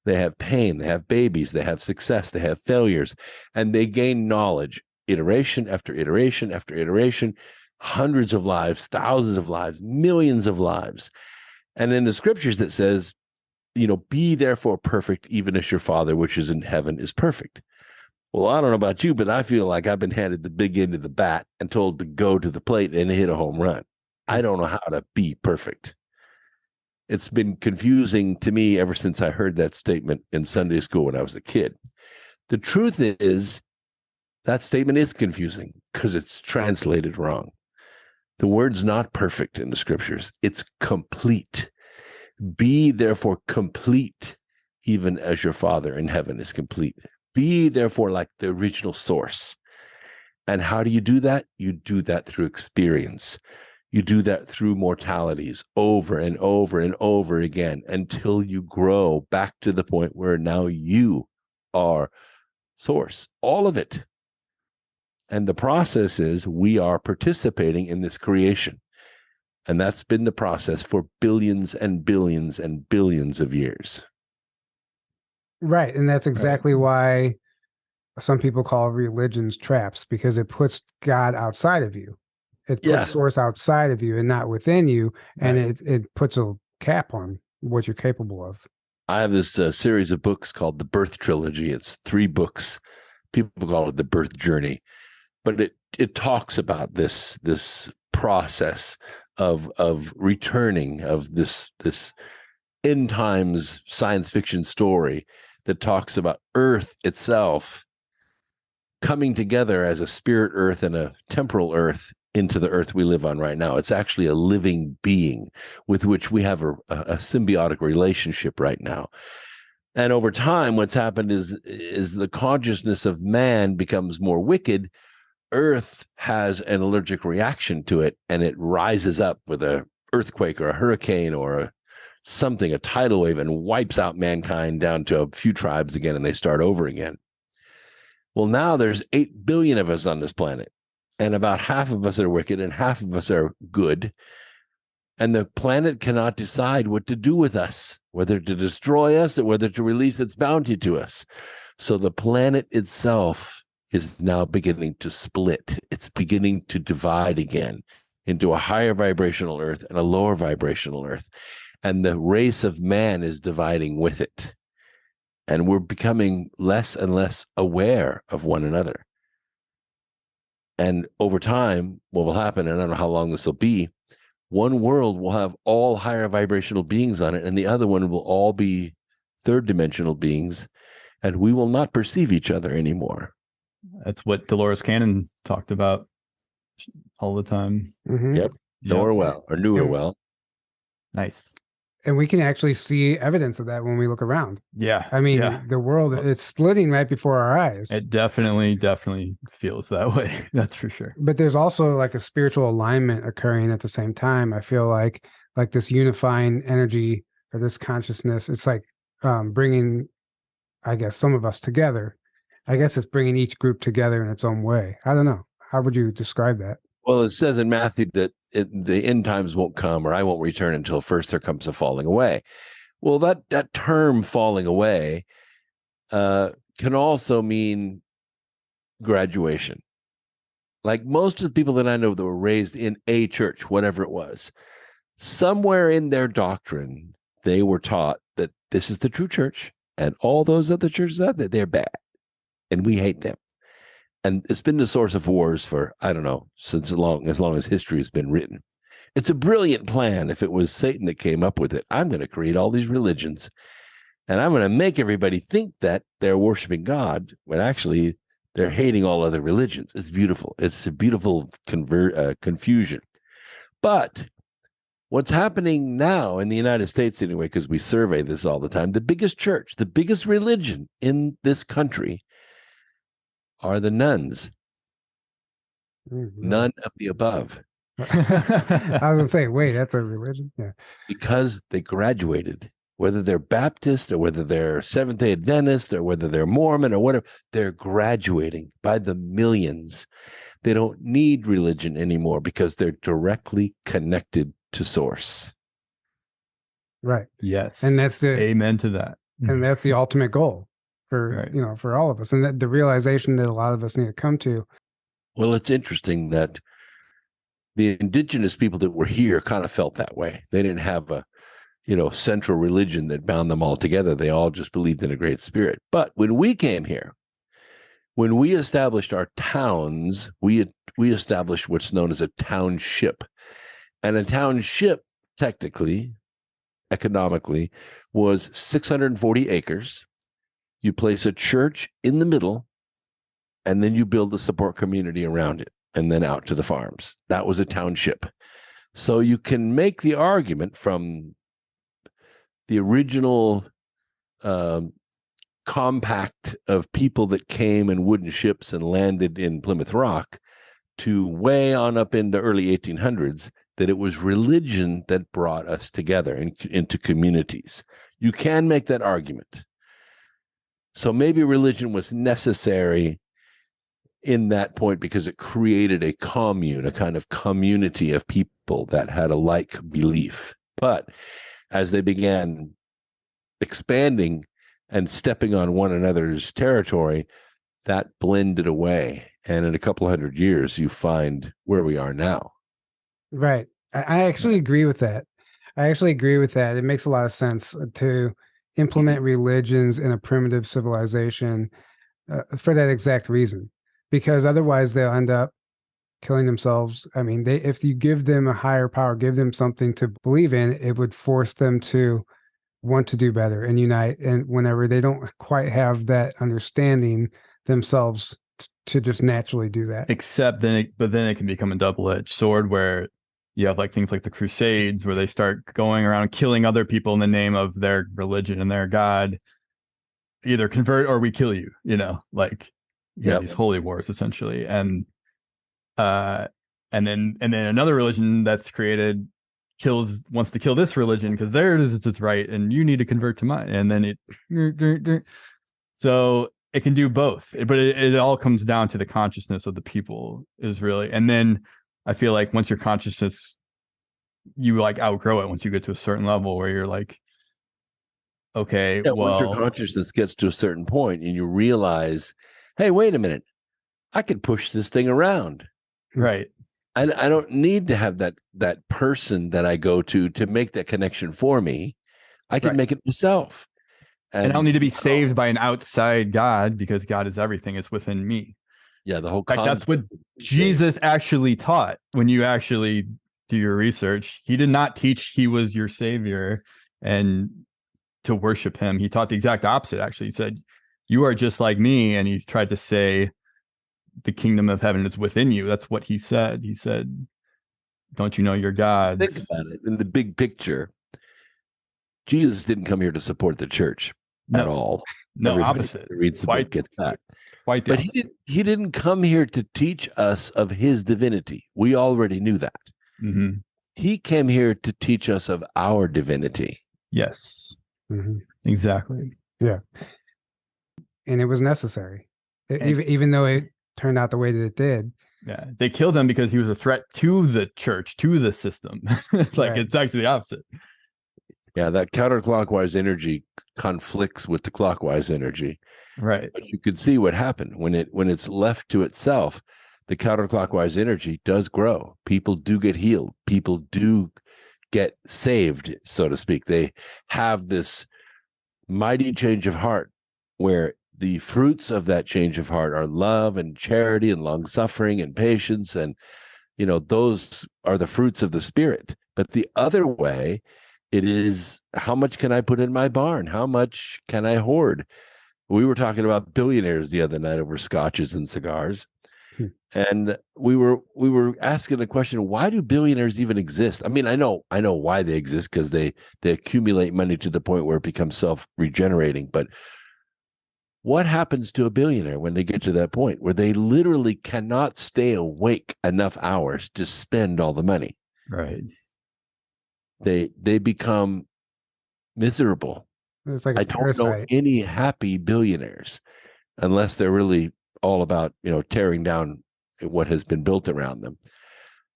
They have pain. They have babies. They have success. They have failures. And they gain knowledge, iteration after iteration after iteration, hundreds of lives, thousands of lives, millions of lives. And in the scriptures that says, be therefore perfect, even as your Father, which is in heaven, is perfect. Well, I don't know about you, but I feel like I've been handed the big end of the bat and told to go to the plate and hit a home run. I don't know how to be perfect. It's been confusing to me ever since I heard that statement in Sunday school when I was a kid. The truth is that statement is confusing because it's translated wrong. The word's not perfect in the scriptures. It's complete. Be therefore complete, even as your Father in heaven is complete. Be therefore like the original source. And how do you do that? You do that through experience. You do that through mortalities over and over and over again until you grow back to the point where now you are source, all of it. And the process is we are participating in this creation. And that's been the process for billions and billions and billions of years. Right. And that's exactly why some people call religions traps, because it puts God outside of you. It puts source outside of you and not within you. And it puts a cap on what you're capable of. I have this series of books called the Birth Trilogy. It's 3 books. People call it the birth journey. But it talks about this process of returning, of this end times science fiction story that talks about Earth itself coming together as a spirit Earth and a temporal Earth into the Earth we live on right now. It's actually a living being with which we have a symbiotic relationship right now. And over time, what's happened is the consciousness of man becomes more wicked. Earth has an allergic reaction to it, and it rises up with an earthquake or a hurricane or a tidal wave, and wipes out mankind down to a few tribes again, and they start over again. Well, now there's 8 billion of us on this planet, and about half of us are wicked and half of us are good. And the planet cannot decide what to do with us, whether to destroy us or whether to release its bounty to us. So the planet itself is now beginning to split. It's beginning to divide again into a higher vibrational Earth and a lower vibrational Earth. And the race of man is dividing with it. And we're becoming less and less aware of one another. And over time, what will happen, and I don't know how long this will be, one world will have all higher vibrational beings on it, and the other one will all be third dimensional beings, and we will not perceive each other anymore. That's what Dolores Cannon talked about all the time. Mm-hmm. Yep. Know her well, or knew her well. Nice. And we can actually see evidence of that when we look around. Yeah. I mean, the world, it's splitting right before our eyes. It definitely feels that way. That's for sure. But there's also like a spiritual alignment occurring at the same time. I feel like this unifying energy or this consciousness, it's like bringing, I guess, some of us together. I guess it's bringing each group together in its own way. I don't know. How would you describe that? Well, it says in Matthew that the end times won't come, or I won't return until first there comes a falling away. Well, that term falling away can also mean graduation. Like most of the people that I know that were raised in a church, whatever it was, somewhere in their doctrine, they were taught that this is the true church and all those other churches out there, they're bad and we hate them. And it's been the source of wars for, I don't know, since as long as history has been written. It's a brilliant plan. If it was Satan that came up with it, I'm going to create all these religions and I'm going to make everybody think that they're worshiping God when actually they're hating all other religions. It's beautiful. It's a beautiful confusion. But what's happening now in the United States anyway, because we survey this all the time, the biggest church, the biggest religion in this country are the nuns. Mm-hmm. None of the above. I was gonna say, wait, that's a religion? Yeah. Because they graduated, whether they're Baptist or whether they're Seventh-day Adventist or whether they're Mormon or whatever, they're graduating by the millions. They don't need religion anymore because they're directly connected to source. Right. Yes. And that's the amen to that. and that's the ultimate goal for Right. for all of us. And that the realization that a lot of us need to come to. Well, it's interesting that the indigenous people that were here kind of felt that way. They didn't have a central religion that bound them all together. They all just believed in a great spirit. But when we came here, when we established our towns, we established what's known as a township. And a township, technically, economically, was 640 acres. You place a church in the middle, and then you build the support community around it, and then out to the farms. That was a township. So you can make the argument from the original compact of people that came in wooden ships and landed in Plymouth Rock to way on up into early 1800s that it was religion that brought us together into communities. You can make that argument. So maybe religion was necessary in that point because it created a commune, a kind of community of people that had a like belief. But as they began expanding and stepping on one another's territory, that blended away. And in a couple of 100 years, you find where we are now. Right. I actually agree with that. It makes a lot of sense to implement religions in a primitive civilization for that exact reason, because otherwise they'll end up killing themselves. I mean, if you give them a higher power, give them something to believe in, it would force them to want to do better and unite. And whenever they don't quite have that understanding themselves to just naturally do that. But then it can become a double-edged sword where you have like things like the Crusades where they start going around killing other people in the name of their religion and their God. Either convert or we kill you, like these holy wars essentially. And then another religion that's created wants to kill this religion because theirs is right and you need to convert to mine. And then so it can do both, but it all comes down to the consciousness of the people is really. And then I feel like once your consciousness, you like outgrow it once you get to a certain level where you're like, okay, once your consciousness gets to a certain point and you realize, hey, wait a minute, I could push this thing around. Right. I don't need to have that person that I go to make that connection for me. I can make it myself. And I don't need to be saved by an outside God because God is everything. It's within me. Yeah, the whole concept. That's what Jesus actually taught when you actually do your research. He did not teach he was your savior and to worship him. He taught the exact opposite, actually. He said, you are just like me. And he tried to say, the kingdom of heaven is within you. That's what he said. He said, don't you know your gods? Think about it. In the big picture, Jesus didn't come here to support the church at all. No, Everybody opposite. Reads the book, gets that. Quite but he didn't come here to teach us of his divinity. We already knew that. Mm-hmm. He came here to teach us of our divinity. Yes. Mm-hmm. Exactly. Yeah. And it was necessary. Even though it turned out the way that it did. Yeah. They killed him because he was a threat to the church, to the system. It's actually the opposite. Yeah, that counterclockwise energy conflicts with the clockwise energy. Right. But you could see what happened when it's left to itself. The counterclockwise energy does grow. People do get healed. People do get saved, so to speak. They have this mighty change of heart where the fruits of that change of heart are love and charity and long suffering and patience. And, those are the fruits of the Spirit. But the other way, it is, how much can I put in my barn? How much can I hoard? We were talking about billionaires the other night over scotches and cigars. And we were asking the question, why do billionaires even exist? I mean, I know why they exist, because they accumulate money to the point where it becomes self-regenerating. But What happens to a billionaire when they get to that point where they literally cannot stay awake enough hours to spend all the money? Right. They become miserable. It's like a I don't know parasite. any happy billionaires unless they're really all about, tearing down what has been built around them.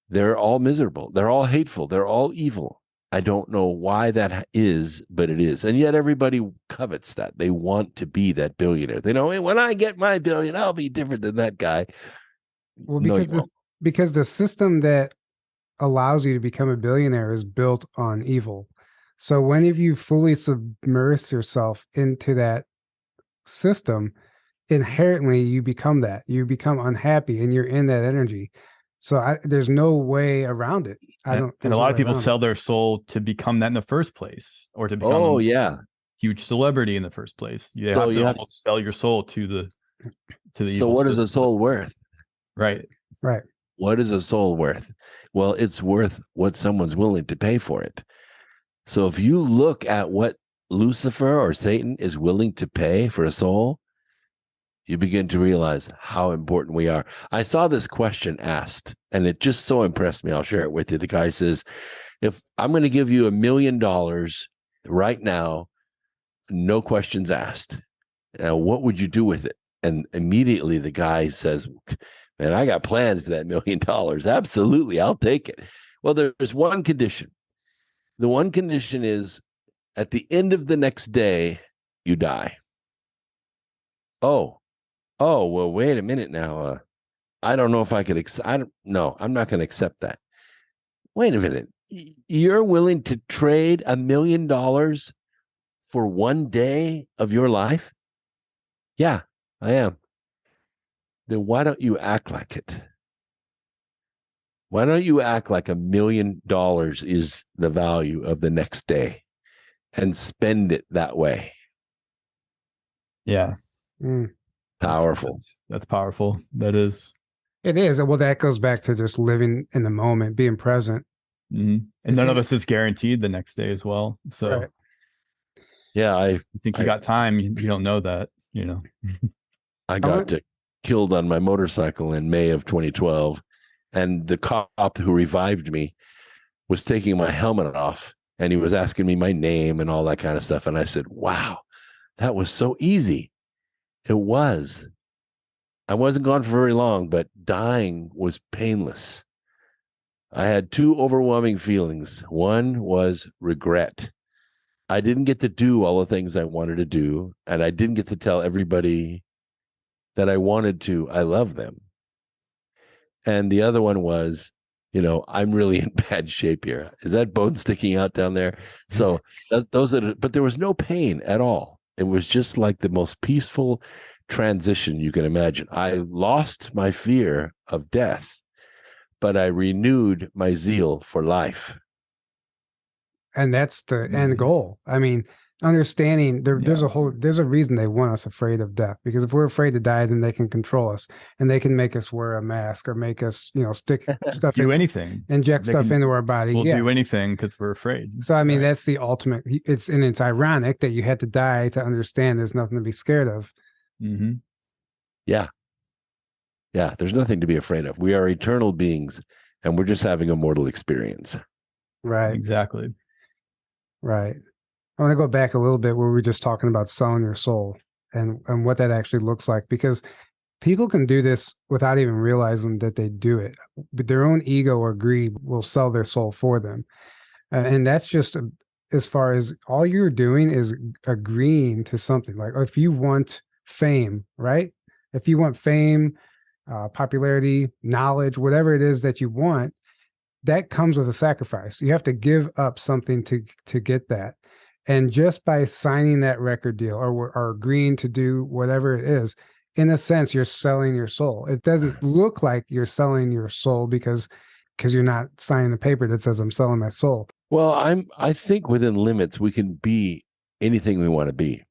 They're all miserable. They're all hateful. They're all evil. I don't know why that is, but it is. And yet everybody covets that. They want to be that billionaire. They know, hey, when I get my billion, I'll be different than that guy. Well, No, you because the system that allows you to become a billionaire is built on evil. So whenever you fully submerge yourself into that system, inherently you become that. You become unhappy and you're in that energy. So there's no way around it. And a There's no lot of way people around sell it. their soul to become that in the first place, or to become Oh, a yeah. huge celebrity in the first place. You So have to you have, almost sell your soul to the so evil what is a system. soul worth? Right. Right. What is a soul worth? Well, it's worth what someone's willing to pay for it. So if you look at what Lucifer or Satan is willing to pay for a soul, you begin to realize how important we are. I saw this question asked, and it just so impressed me. I'll share it with you. The guy says, if I'm going to give you $1 million right now, no questions asked, what would you do with it? And immediately the guy says, man, I got plans for that $1 million. Absolutely, I'll take it. Well, there's one condition. The one condition is at the end of the next day, you die. Oh, well, wait a minute now. I don't know if I could no, I'm not going to accept that. Wait a minute. You're willing to trade $1 million for one day of your life? Yeah, I am. Then why don't you act like it? Why don't you act like $1 million is the value of the next day and spend it that way? Yeah. Mm. Powerful. That's powerful. That is. It is. Well, that goes back to just living in the moment, being present. Mm-hmm. And none of us is guaranteed the next day as well. So right. Yeah, I think you got time. You don't know that, I got killed on my motorcycle in May of 2012. And the cop who revived me was taking my helmet off, and he was asking me my name and all that kind of stuff. And I said, wow, that was so easy. It was. I wasn't gone for very long, but dying was painless. I had two overwhelming feelings. One was regret. I didn't get to do all the things I wanted to do, and I didn't get to tell everybody that I wanted to. I love them. And the other one was, I'm really in bad shape here. Is that bone sticking out down there? So but there was no pain at all. It was just like the most peaceful transition you can imagine. I lost my fear of death, but I renewed my zeal for life. And that's the end goal. I mean, understanding there's a reason they want us afraid of death, because if we're afraid to die, then they can control us and they can make us wear a mask or make us, stick stuff anything, inject stuff into our body. We'll do anything because we're afraid. So, I mean, that's the ultimate. It's ironic that you had to die to understand there's nothing to be scared of. Mm-hmm. Yeah. There's nothing to be afraid of. We are eternal beings, and we're just having a mortal experience. Right. Exactly. Right. I want to go back a little bit where we were just talking about selling your soul and what that actually looks like, because people can do this without even realizing that they do it. But their own ego or greed will sell their soul for them. And that's just as far as all you're doing is agreeing to something. Like if you want fame, right? If you want fame, popularity, knowledge, whatever it is that you want, that comes with a sacrifice. You have to give up something to get that. And just by signing that record deal or agreeing to do whatever it is, in a sense, you're selling your soul. It doesn't look like you're selling your soul because you're not signing a paper that says I'm selling my soul. Well, I think within limits, we can be anything we want to be,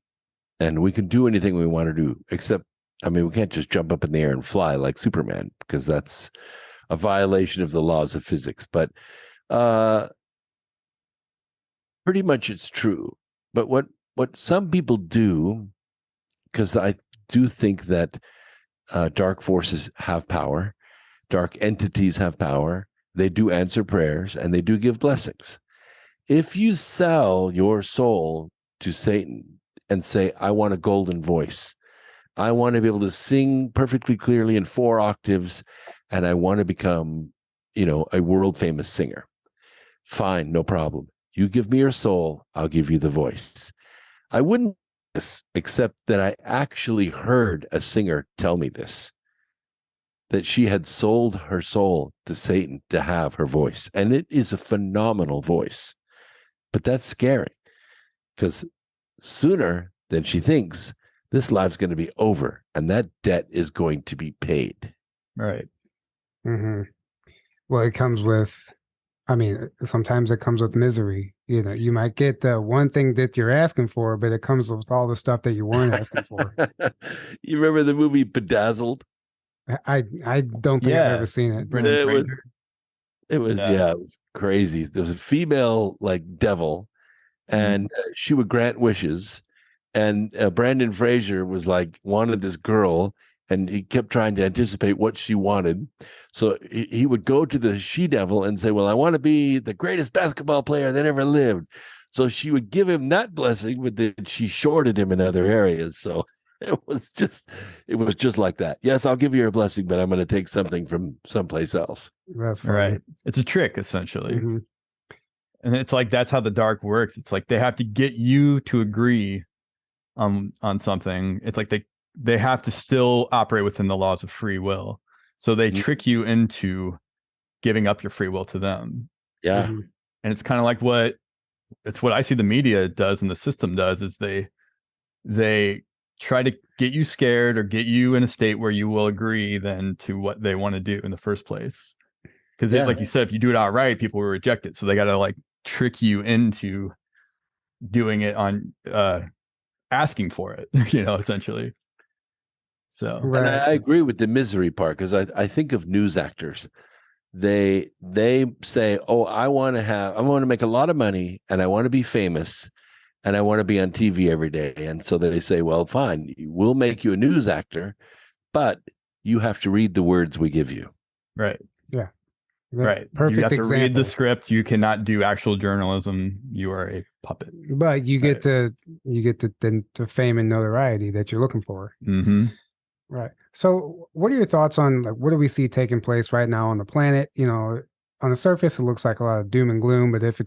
and we can do anything we want to do, except, we can't just jump up in the air and fly like Superman, because that's a violation of the laws of physics. But pretty much it's true. But what some people do, because do think that dark forces have power, dark entities have power. They do answer prayers and they do give blessings. If you sell your soul to Satan and say, I want a golden voice, I want to be able to sing perfectly clearly in 4 octaves, and I want to become, a world famous singer. Fine, no problem. You give me your soul, I'll give you the voice. I wouldn't except that I actually heard a singer tell me this, that she had sold her soul to Satan to have her voice. And it is a phenomenal voice. But that's scary, because sooner than she thinks, this life's going to be over, and that debt is going to be paid. Right. Mm-hmm. Well, it comes with, sometimes it comes with misery. You might get the one thing that you're asking for, but it comes with all the stuff that you weren't asking for. You remember the movie Bedazzled? I don't think I've ever seen it. It was crazy. There was a female devil, and she would grant wishes. And Brandon Fraser was wanted this girl, and he kept trying to anticipate what she wanted. So he would go to the she-devil and say, well, I want to be the greatest basketball player that ever lived. So she would give him that blessing, but then she shorted him in other areas. So it was just like that. Yes, I'll give you a blessing, but I'm going to take something from someplace else. That's funny. Right. It's a trick, essentially. Mm-hmm. And it's that's how the dark works. It's they have to get you to agree on something. It's they have to still operate within the laws of free will. So they trick you into giving up your free will to them. Yeah. Mm-hmm. And it's kind of what I see the media does and the system does is they try to get you scared or get you in a state where you will agree then to what they want to do in the first place. Because like you said, if you do it outright, people will reject it. So they got to trick you into doing it on asking for it, essentially. So, right. And I agree with the misery part, because I think of news actors. They say, oh, I want to make a lot of money, and I want to be famous, and I want to be on TV every day. And so they say, well, fine, we'll make you a news actor, but you have to read the words we give you. Right. Yeah. Right. Perfect you have example. to read the script. You cannot do actual journalism. You are a puppet. But you get the fame and notoriety that you're looking for. Mm-hmm. Right. So what are your thoughts on what do we see taking place right now on the planet? On the surface, it looks like a lot of doom and gloom, but if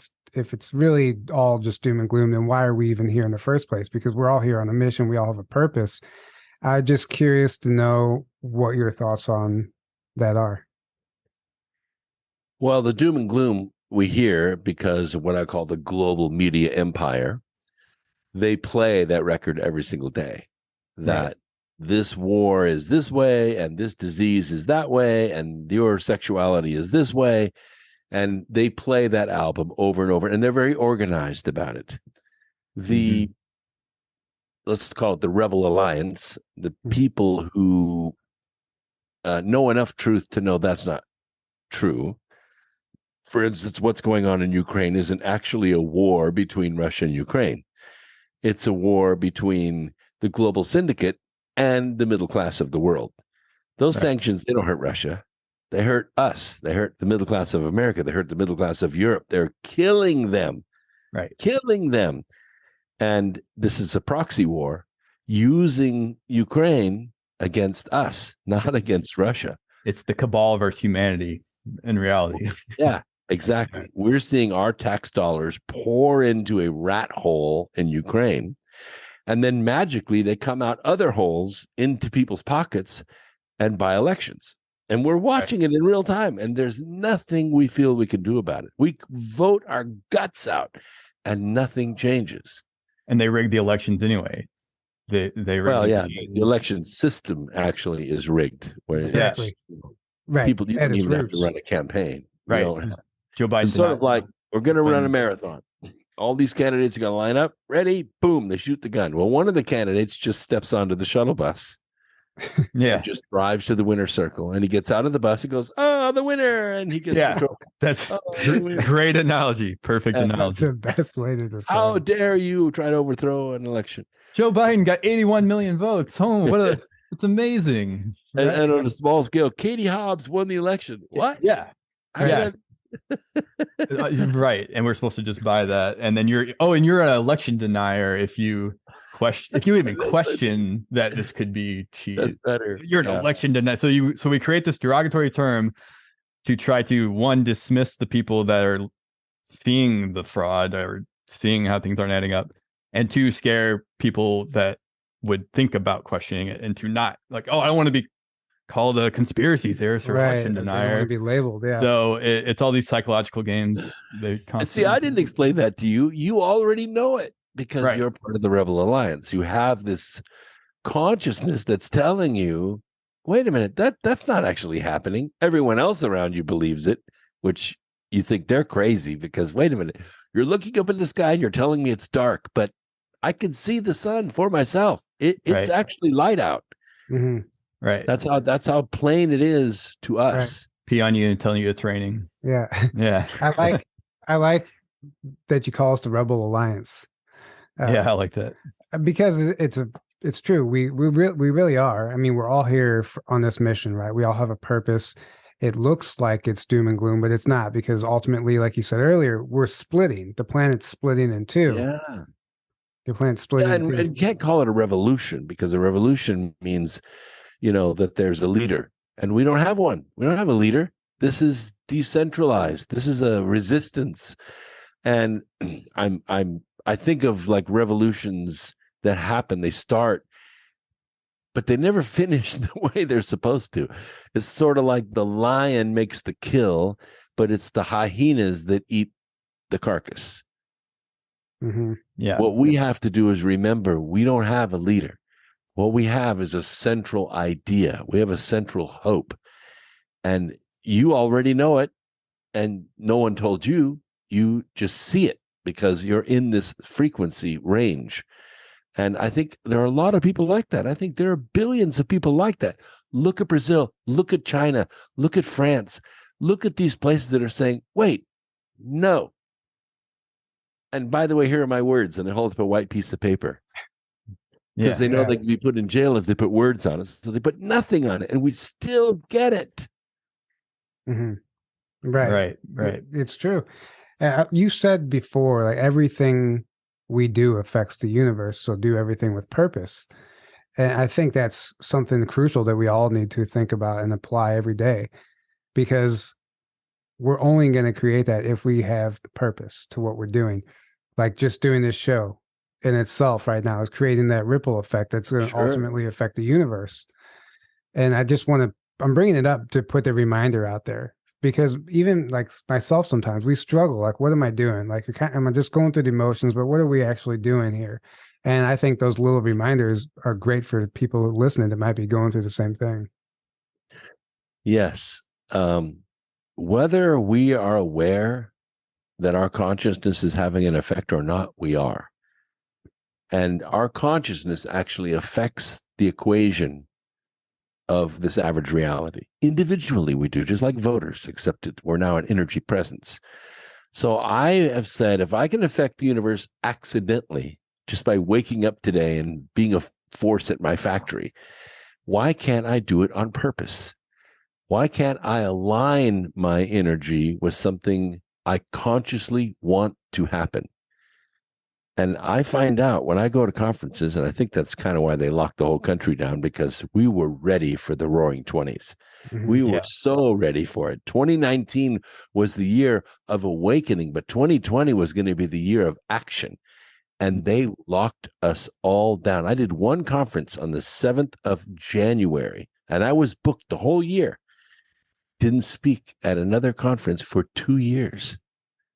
it's really all just doom and gloom, then why are we even here in the first place? Because we're all here on a mission. We all have a purpose. I'm just curious to know what your thoughts on that are. Well, the doom and gloom we hear because of what I call the global media empire. They play that record every single day, that this war is this way and this disease is that way and your sexuality is this way. And they play that album over and over, and they're very organized about it. Let's call it the Rebel Alliance, the people who know enough truth to know that's not true. For instance, what's going on in Ukraine isn't actually a war between Russia and Ukraine. It's a war between the global syndicate and the middle class of the world. Those sanctions, they don't hurt Russia. They hurt us. They hurt the middle class of America. They hurt the middle class of Europe. They're killing them. Right. Killing them. And this is a proxy war using Ukraine against us, not against Russia. It's the cabal versus humanity in reality. Yeah. Exactly. We're seeing our tax dollars pour into a rat hole in Ukraine, and then magically they come out other holes into people's pockets and buy elections. And we're watching it in real time, and there's nothing we feel we can do about it. We vote our guts out, and nothing changes. And they rig the elections anyway. They rig the election system actually is rigged. Where exactly. People you don't even have to run a campaign. Right. Joe Biden. It's sort of like, we're going to run a marathon. All these candidates are going to line up. Ready? Boom. They shoot the gun. Well, one of the candidates just steps onto the shuttle bus. Yeah. And just drives to the winner's circle, and he gets out of the bus and goes, "Oh, the winner!" And he gets the trophy. That's Oh, the winner. great analogy. Perfect And That's analogy. the best way to describe How it. dare you try to overthrow an election? Joe Biden got 81 million votes. Oh, it's amazing. And, Right? and on a small scale, Katie Hobbs won the election. What? Yeah. How Yeah. did Right. And we're supposed to just buy that. And then you're an election denier if you even question that this could be cheated. That's better. You're an election denier. So we create this derogatory term to try to, one, dismiss the people that are seeing the fraud or seeing how things aren't adding up, and two, scare people that would think about questioning it, and to not like, oh, I don't want to be called a conspiracy theorist or election They don't want denier. to be labeled. Yeah. So it's all these psychological games. They See, I didn't explain that to you. You already know it because you're part of the Rebel Alliance. You have this consciousness that's telling you, wait a minute, that's not actually happening. Everyone else around you believes it, which you think they're crazy because, wait a minute, you're looking up in the sky and you're telling me it's dark, but I can see the sun for myself. It's actually light out. Mm-hmm. Right. That's how plain it is to us. Right. Pee on you and telling you it's raining. Yeah. Yeah. I like that you call us the Rebel Alliance. Yeah, I like that. Because it's true. We really are. I mean, we're all here on this mission, right? We all have a purpose. It looks like it's doom and gloom, but it's not, because ultimately, like you said earlier, we're splitting. The planet's splitting in two. Yeah. The planet's splitting in two. And you can't call it a revolution, because a revolution means, that there's a leader, and we don't have one. We don't have a leader. This is decentralized. This is a resistance. And I think of like revolutions that happen. They start, but they never finish the way they're supposed to. It's sort of like the lion makes the kill, but it's the hyenas that eat the carcass. Mm-hmm. Yeah. What we have to do is remember, we don't have a leader. What we have is a central idea. We have a central hope. And you already know it, and no one told you. You just see it because you're in this frequency range. And I think there are a lot of people like that. I think there are billions of people like that. Look at Brazil. Look at China. Look at France. Look at these places that are saying, wait, no. And by the way, here are my words. And I hold up a white piece of paper. Because they know they can be put in jail if they put words on it. So they put nothing on it, and we still get it. Mm-hmm. Right. It's true. You said before, like, everything we do affects the universe, so do everything with purpose. And I think that's something crucial that we all need to think about and apply every day, because we're only going to create that if we have purpose to what we're doing. Like just doing this show in itself right now is creating that ripple effect that's going to ultimately affect the universe. And I'm bringing it up to put the reminder out there, because even like myself, sometimes we struggle. Like, what am I doing? Like, am I just going through the emotions, but what are we actually doing here? And I think those little reminders are great for people listening that might be going through the same thing. Yes. Whether we are aware that our consciousness is having an effect or not, we are. And our consciousness actually affects the equation of this average reality. Individually, we do, just like voters, except we're now an energy presence. So I have said, if I can affect the universe accidentally, just by waking up today and being a force at my factory, why can't I do it on purpose? Why can't I align my energy with something I consciously want to happen? And I find out when I go to conferences, and I think that's kind of why they locked the whole country down, because we were ready for the Roaring 20s. Mm-hmm. We were so ready for it. 2019 was the year of awakening, but 2020 was going to be the year of action. And they locked us all down. I did one conference on the 7th of January, and I was booked the whole year. Didn't speak at another conference for 2 years.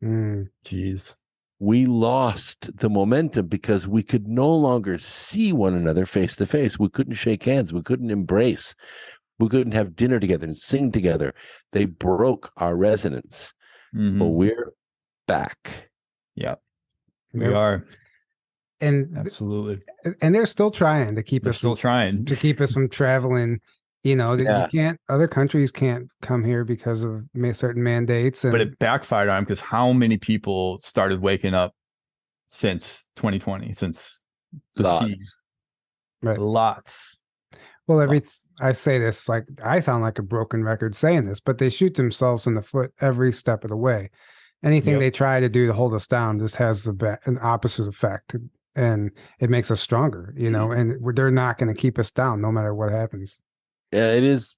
Jeez. We lost the momentum because we could no longer see one another face to face. We couldn't shake hands. We couldn't embrace. We couldn't have dinner together and sing together. They broke our resonance. Mm-hmm. But we're back. Yeah, we are. Absolutely. and they're still trying to keep They're us still trying. to keep us from traveling. You know, that Yeah. you can't, other countries can't come here because of certain mandates. But And it backfired on him because how many people started waking up since 2020, since the Lots. right. Lots. Well, Lots. I say this like I sound like a broken record saying this, but they shoot themselves in the foot every step of the way. Anything Yep. they try to do to hold us down just has an opposite effect, and it makes us stronger. You know, and they're not going to keep us down no matter what happens. Yeah, it is.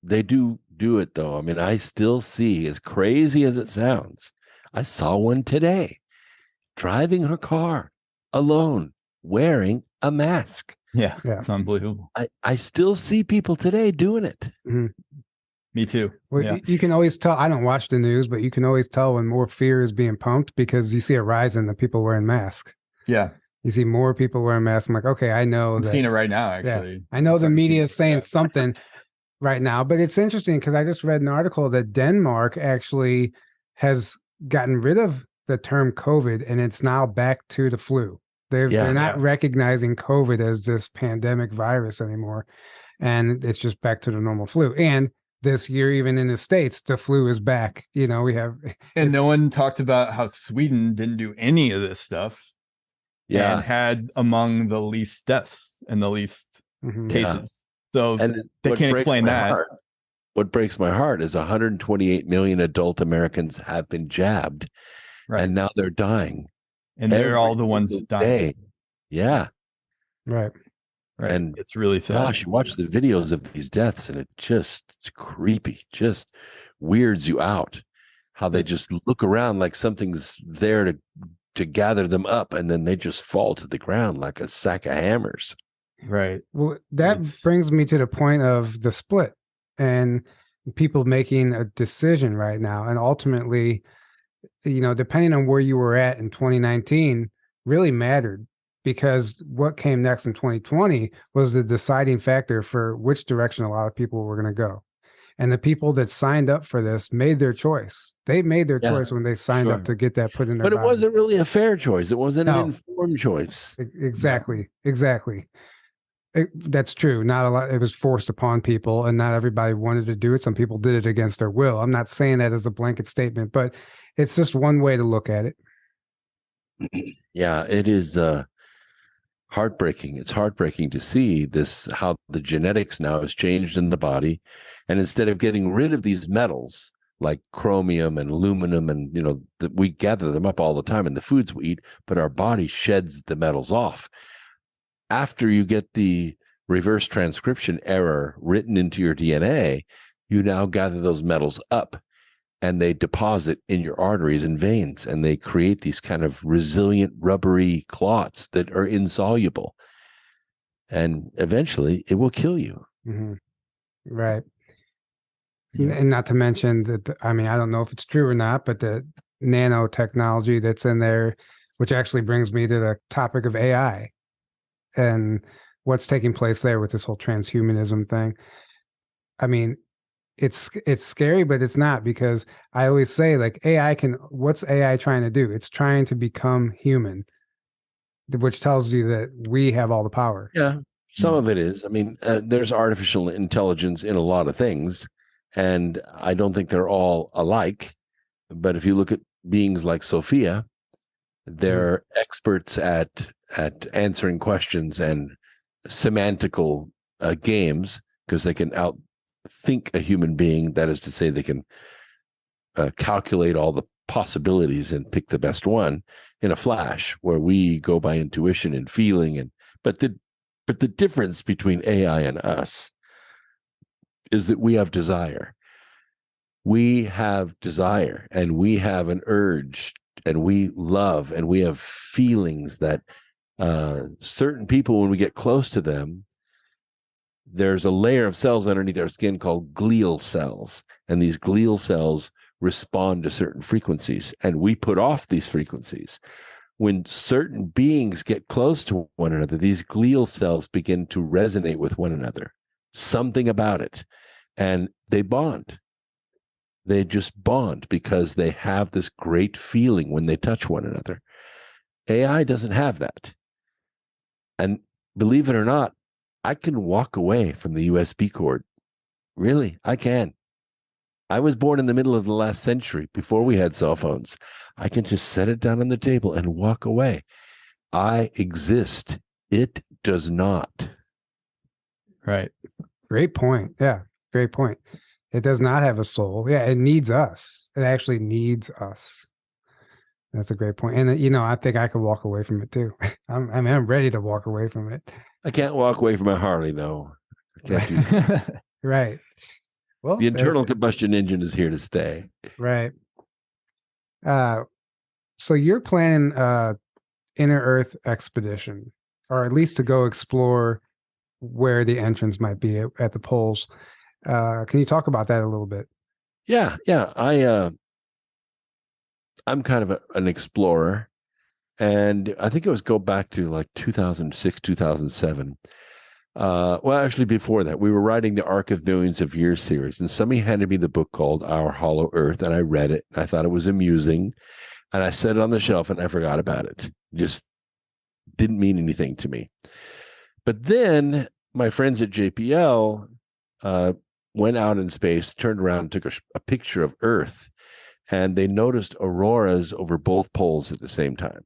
They do it though. I mean, I still see, as crazy as it sounds, I saw one today driving her car alone, wearing a mask. Yeah, Yeah. it's unbelievable. I still see people today doing it. Mm-hmm. Me too. Well, Yeah. you can always tell. I don't watch the news, but you can always tell when more fear is being pumped because you see a rise in the people wearing masks. Yeah. You see more people wearing masks. I'm like, okay, I know I'm that. seeing it right now, actually. Yeah, I know the media is saying something right now, but it's interesting because I just read an article that Denmark actually has gotten rid of the term COVID and it's now back to the flu. They're not recognizing COVID as this pandemic virus anymore. And it's just back to the normal flu. And this year, even in the States, the flu is back. You know, we have. And no one talks about how Sweden didn't do any of this stuff. Yeah. And had among the least deaths and the least cases. So and they can't explain that. What breaks my heart is 128 million adult Americans have been jabbed. Right. And now they're dying. And they're all the ones dying. Yeah. Right. Right. And it's really sad. Gosh, you watch the videos of these deaths and it's creepy, just weirds you out. How they just look around like something's there to gather them up and then they just fall to the ground like a sack of hammers. Right. Well, that brings me to the point of the split and people making a decision right now. And ultimately, you know, depending on where you were at in 2019 really mattered because what came next in 2020 was the deciding factor for which direction a lot of people were going to go. And the people that signed up for this made their choice. They made their choice when they signed up to get that put in their body. But it wasn't really a fair choice. It wasn't an informed choice. Exactly. That's true. Not a lot. It was forced upon people, and not everybody wanted to do it. Some people did it against their will. I'm not saying that as a blanket statement, but it's just one way to look at it. Yeah, it is heartbreaking. It's heartbreaking to see this, how the genetics now has changed in the body. And instead of getting rid of these metals like chromium and aluminum, and we gather them up all the time in the foods we eat, but our body sheds the metals off. After you get the reverse transcription error written into your DNA, you now gather those metals up and they deposit in your arteries and veins, and they create these kind of resilient rubbery clots that are insoluble. And eventually it will kill you. Mm-hmm. Right. Yeah. And not to mention that, I mean, I don't know if it's true or not, but the nanotechnology that's in there, which actually brings me to the topic of AI and what's taking place there with this whole transhumanism thing. I mean, it's scary, but it's not, because I always say, like, what's AI trying to do? It's trying to become human, which tells you that we have all the power. Yeah, some of it is. I mean, there's artificial intelligence in a lot of things, and I don't think they're all alike. But if you look at beings like Sophia, they're experts at answering questions and semantical games, because they can outthink a human being. That is to say, they can calculate all the possibilities and pick the best one in a flash, where we go by intuition and feeling. But the difference between AI and us is that we have desire. We have desire, and we have an urge, and we love, and we have feelings that certain people, when we get close to them, there's a layer of cells underneath our skin called glial cells. And these glial cells respond to certain frequencies, and we put off these frequencies. When certain beings get close to one another, these glial cells begin to resonate with one another. Something about it. And they bond. They just bond because they have this great feeling when they touch one another. AI doesn't have that. And believe it or not, I can walk away from the USB cord. Really, I can. I was born in the middle of the last century before we had cell phones. I can just set it down on the table and walk away. I exist. It does not. Right. Great point. Yeah, great point. It does not have a soul. Yeah, it needs us. It actually needs us. That's a great point. And I think I could walk away from it too. I'm ready to walk away from it. I can't walk away from a Harley, though. I can't do that. Right. Well, The internal combustion engine is here to stay. Right. So you're planning inner Earth expedition, or at least to go explore where the entrance might be at the poles. Can you talk about that a little bit? Yeah. I'm kind of an explorer, and I think it was go back to like 2006, 2007. Well, actually, before that, we were writing the Arc of Millions of Years series, and somebody handed me the book called Our Hollow Earth, and I read it. I thought it was amusing, and I set it on the shelf, and I forgot about it. Just didn't mean anything to me. But then my friends at JPL went out in space, turned around, and took a picture of Earth, and they noticed auroras over both poles at the same time.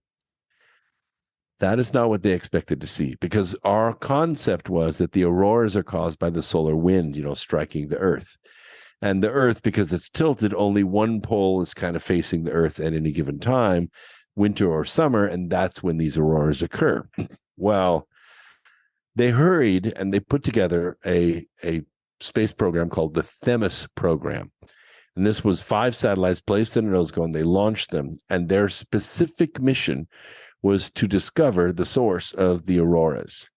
That is not what they expected to see, because our concept was that the auroras are caused by the solar wind, striking the Earth. And the Earth, because it's tilted, only one pole is kind of facing the Earth at any given time, winter or summer, and that's when these auroras occur. Well, they hurried and they put together a space program called the Themis program. And this was 5 satellites placed in a nose cone. They launched them, and their specific mission was to discover the source of the auroras.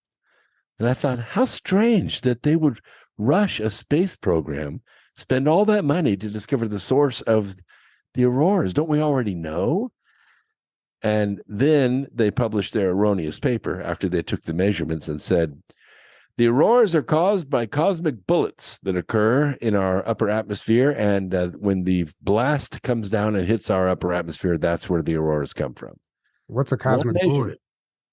And I thought, how strange that they would rush a space program, spend all that money to discover the source of the auroras. Don't we already know? And then they published their erroneous paper after they took the measurements and said, the auroras are caused by cosmic bullets that occur in our upper atmosphere. And when the blast comes down and hits our upper atmosphere, that's where the auroras come from. What's a cosmic bullet?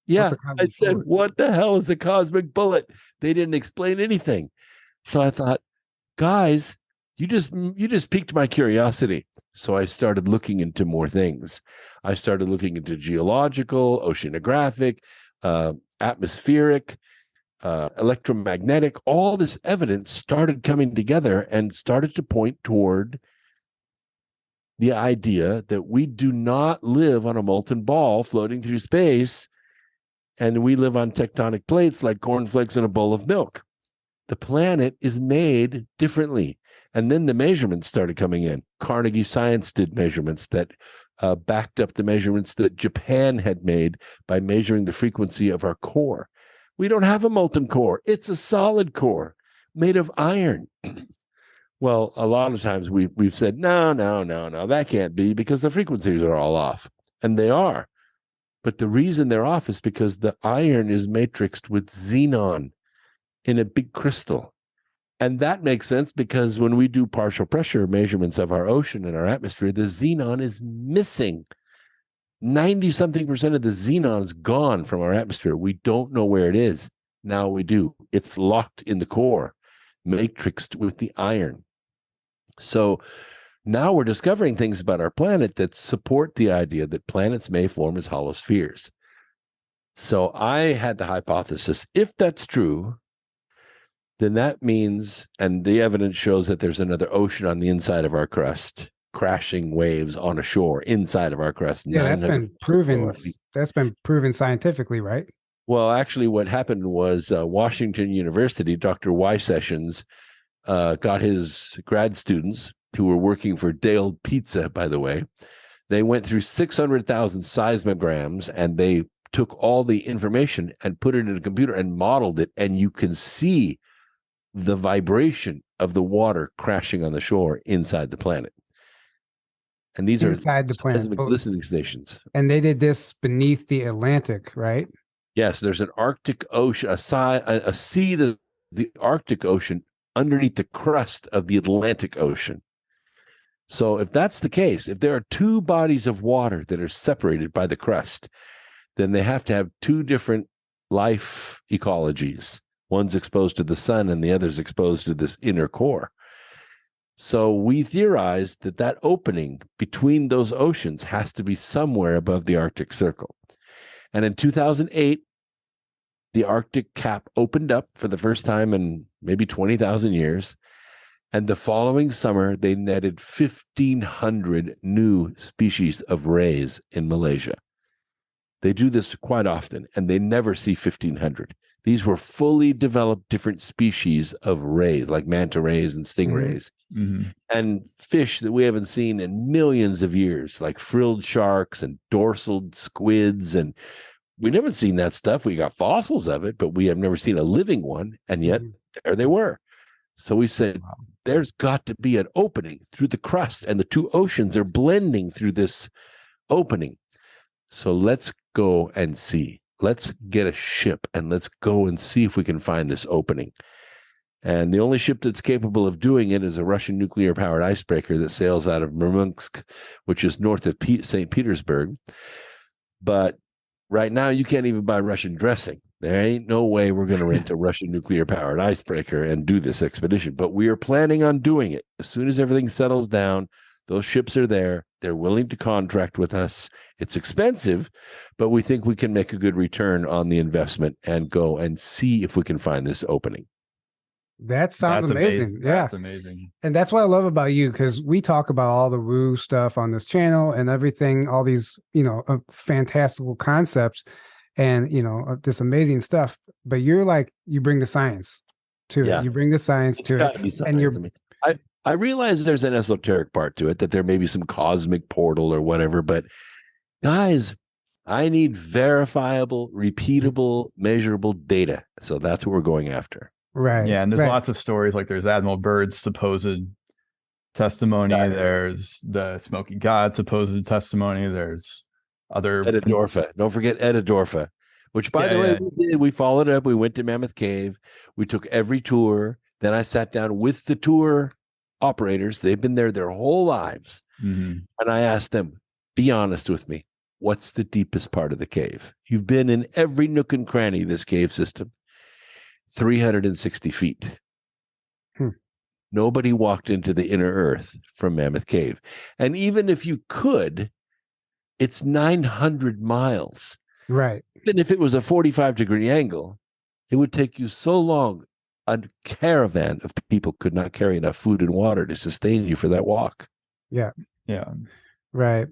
Yeah, I said, what the hell is a cosmic bullet? They didn't explain anything. So I thought, guys, you just piqued my curiosity. So I started looking into more things. I started looking into geological, oceanographic, atmospheric, electromagnetic. All this evidence started coming together and started to point toward the idea that we do not live on a molten ball floating through space, and we live on tectonic plates like cornflakes in a bowl of milk. The planet is made differently. And then the measurements started coming in. Carnegie Science did measurements that backed up the measurements that Japan had made by measuring the frequency of our core. We don't have a molten core. It's a solid core made of iron. Well, a lot of times we've said, no, that can't be, because the frequencies are all off. And they are. But the reason they're off is because the iron is matrixed with xenon in a big crystal. And that makes sense because when we do partial pressure measurements of our ocean and our atmosphere, the xenon is missing. 90-something% of the xenon is gone from our atmosphere. We don't know where it is. Now we do. It's locked in the core, matrixed with the iron. So now we're discovering things about our planet that support the idea that planets may form as hollow spheres. So I had the hypothesis, if that's true, then that means, and the evidence shows that there's another ocean on the inside of our crust, crashing waves on a shore inside of our crust. Yeah, that's been proven. That's been proven scientifically, right? Well, actually, what happened was Washington University, Dr. Y. Sessions, got his grad students who were working for Dale Pizza, by the way. They went through 600,000 seismograms, and they took all the information and put it in a computer and modeled it, and you can see the vibration of the water crashing on the shore inside the planet. And these inside the planet listening stations. And they did this beneath the Atlantic, right? Yes, there's an Arctic Ocean, a sea, the Arctic Ocean underneath the crust of the Atlantic Ocean. So if that's the case, if there are 2 bodies of water that are separated by the crust, then they have to have 2 different life ecologies. One's exposed to the sun and the other's exposed to this inner core. So we theorized that that opening between those oceans has to be somewhere above the Arctic Circle. And in 2008, the Arctic cap opened up for the first time in maybe 20,000 years. And the following summer, they netted 1,500 new species of rays in Malaysia. They do this quite often, and they never see 1,500. These were fully developed different species of rays, like manta rays and stingrays, and fish that we haven't seen in millions of years, like frilled sharks and dorsal squids. And we never seen that stuff. We got fossils of it, but we have never seen a living one. And yet there they were. So we said, there's got to be an opening through the crust, and the two oceans are blending through this opening. So let's go and see. Let's get a ship and let's go and see if we can find this opening. And the only ship that's capable of doing it is a Russian nuclear-powered icebreaker that sails out of Murmansk, which is north of St. Petersburg. But right now, you can't even buy Russian dressing. There ain't no way we're going to rent a Russian nuclear-powered icebreaker and do this expedition. But we are planning on doing it. As soon as everything settles down, those ships are there. They're willing to contract with us. It's expensive, but we think we can make a good return on the investment and go and see if we can find this opening. That sounds amazing. Yeah. That's amazing. And that's what I love about you, because we talk about all the woo stuff on this channel and everything, all these, fantastical concepts and, this amazing stuff. But you're like, you bring the science to it. You bring the science to it. And you're, I realize there's an esoteric part to it, that there may be some cosmic portal or whatever, but guys, I need verifiable, repeatable, measurable data. So that's what we're going after. Right. Yeah. And there's lots of stories, like there's Admiral Byrd's supposed testimony. There's the Smoky God supposed testimony. There's other Edidorfa. Don't forget Edidorfa, which by the way, we followed up. We went to Mammoth Cave. We took every tour. Then I sat down with the tour operators. They've been there their whole lives. And I asked them, be honest with me. What's the deepest part of the cave? You've been in every nook and cranny of this cave system. 360 feet. Nobody walked into the inner earth from Mammoth Cave. And even if you could, it's 900 miles. Right. Even if it was a 45-degree angle, it would take you so long. A caravan of people could not carry enough food and water to sustain you for that walk. Yeah. Yeah. Right.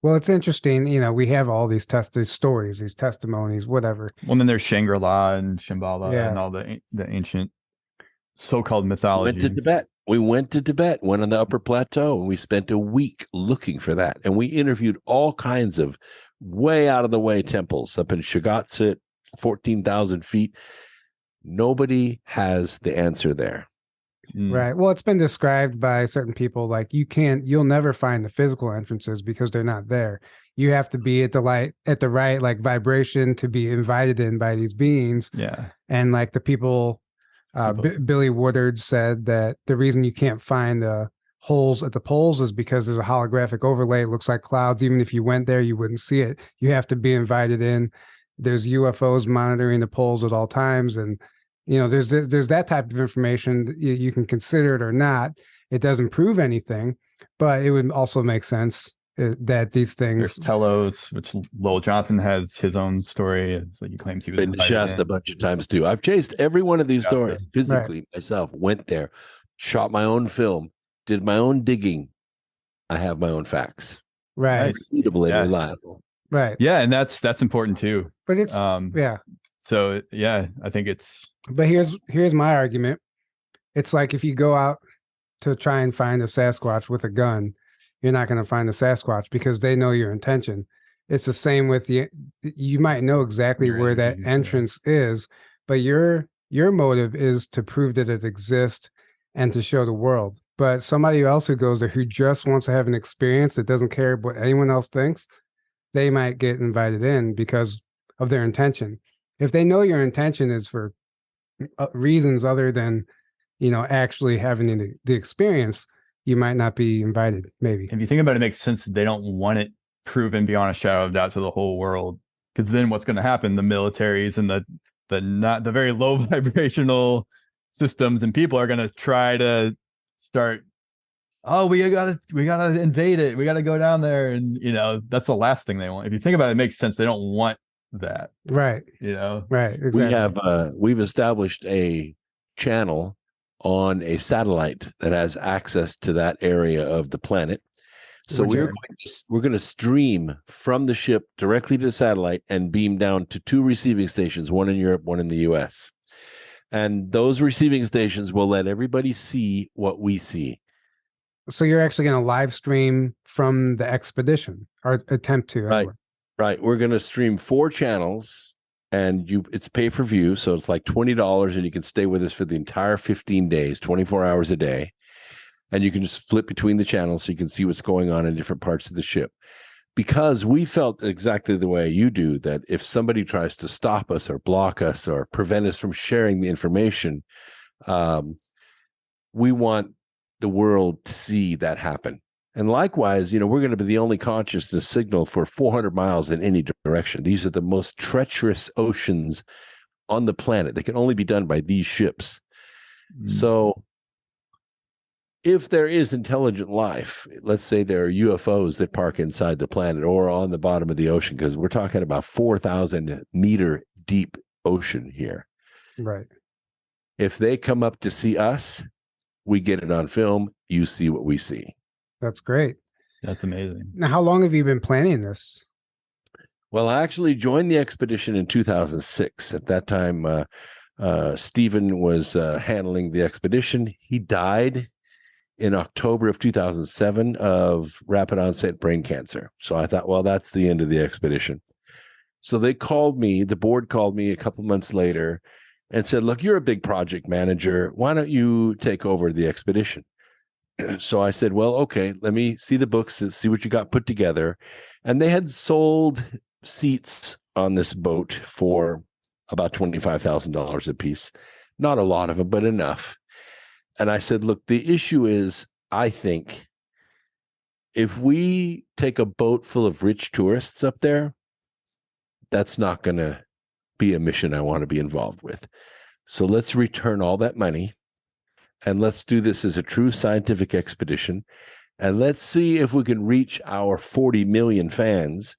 Well, it's interesting. We have all these stories, these testimonies, whatever. Well, then there's Shangri-La and Shambhala and all the ancient so-called mythologies. We went to Tibet, went on the upper plateau, and we spent a week looking for that. And we interviewed all kinds of way out of the way temples up in Shagatsit, 14,000 feet. Nobody has the answer there. Right. Well, it's been described by certain people like you'll never find the physical entrances because they're not there. You have to be at the right like vibration to be invited in by these beings. Yeah. And like the people, Billy Woodard said that the reason you can't find the holes at the poles is because there's a holographic overlay. It looks like clouds. Even if you went there, you wouldn't see it. You have to be invited in. There's UFOs monitoring the poles at all times. And there's that type of information. You can consider it or not. It doesn't prove anything, but it would also make sense that these things. There's Telos, which Lowell Johnson has his own story. He claims he was been to Shasta a bunch of times too. I've chased every one of these stories physically myself. Went there, shot my own film, did my own digging. I have my own facts. Right, repeatable and reliable. Right. Yeah, and that's important too. But it's So I think it's. But here's my argument. It's like if you go out to try and find a Sasquatch with a gun, you're not going to find a Sasquatch because they know your intention. It's the same with you might know exactly where that entrance is, but your motive is to prove that it exists and to show the world. But somebody else who goes there who just wants to have an experience that doesn't care what anyone else thinks, they might get invited in because of their intention. If they know your intention is for reasons other than, actually having the experience, you might not be invited, maybe. If you think about it, it makes sense that they don't want it proven beyond a shadow of doubt to the whole world Because then what's going to happen? The militaries and the very low vibrational systems and people are going to try to start. Oh, we gotta invade it. We gotta go down there, and that's the last thing they want. If you think about it, it makes sense. They don't want that, Right. Right. Exactly. We've established a channel on a satellite that has access to that area of the planet. So we're going to stream from the ship directly to the satellite and beam down to 2 receiving stations, one in Europe, one in the US. And those receiving stations will let everybody see what we see. So you're actually going to live stream from the expedition, or attempt to. Right. Anyway. Right. We're going to stream 4 channels, and it's pay-per-view. So it's like $20, and you can stay with us for the entire 15 days, 24 hours a day. And you can just flip between the channels so you can see what's going on in different parts of the ship. Because we felt exactly the way you do, that if somebody tries to stop us or block us or prevent us from sharing the information, we want the world to see that happen. And likewise, we're going to be the only consciousness signal for 400 miles in any direction. These are the most treacherous oceans on the planet. They can only be done by these ships. So if there is intelligent life, let's say there are UFOs that park inside the planet or on the bottom of the ocean, because we're talking about 4,000 meter deep ocean here. Right. If they come up to see us, we get it on film. You see what we see. That's great. That's amazing. Now, how long have you been planning this? Well, I actually joined the expedition in 2006. At that time, Stephen was handling the expedition. He died in October of 2007 of rapid onset brain cancer. So I thought, well, that's the end of the expedition. So they called me, the board called me a couple months later and said, look, you're a big project manager. Why don't you take over the expedition? So I said, well, okay, let me see the books and see what you got put together. And they had sold seats on this boat for about $25,000 a piece. Not a lot of them, but enough. And I said, look, the issue is, I think if we take a boat full of rich tourists up there, that's not going to be a mission I want to be involved with. So let's return all that money and let's do this as a true scientific expedition. And let's see if we can reach our 40 million fans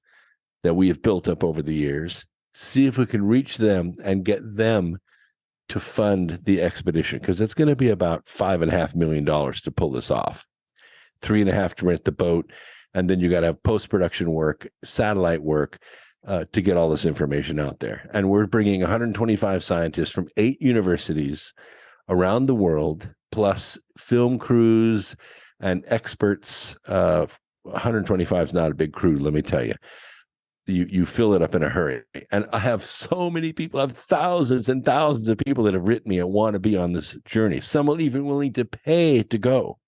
that we have built up over the years. See if we can reach them and get them to fund the expedition, because it's going to be about $5.5 million to pull this off. 3.5 to rent the boat, and then you got to have post-production work, satellite work to get all this information out there. And we're bringing 125 scientists from 8 universities around the world, plus film crews and experts. 125 is not a big crew, let me tell you. You fill it up in a hurry. And I have so many people, I have thousands and thousands of people that have written me and want to be on this journey. Some are even willing to pay to go.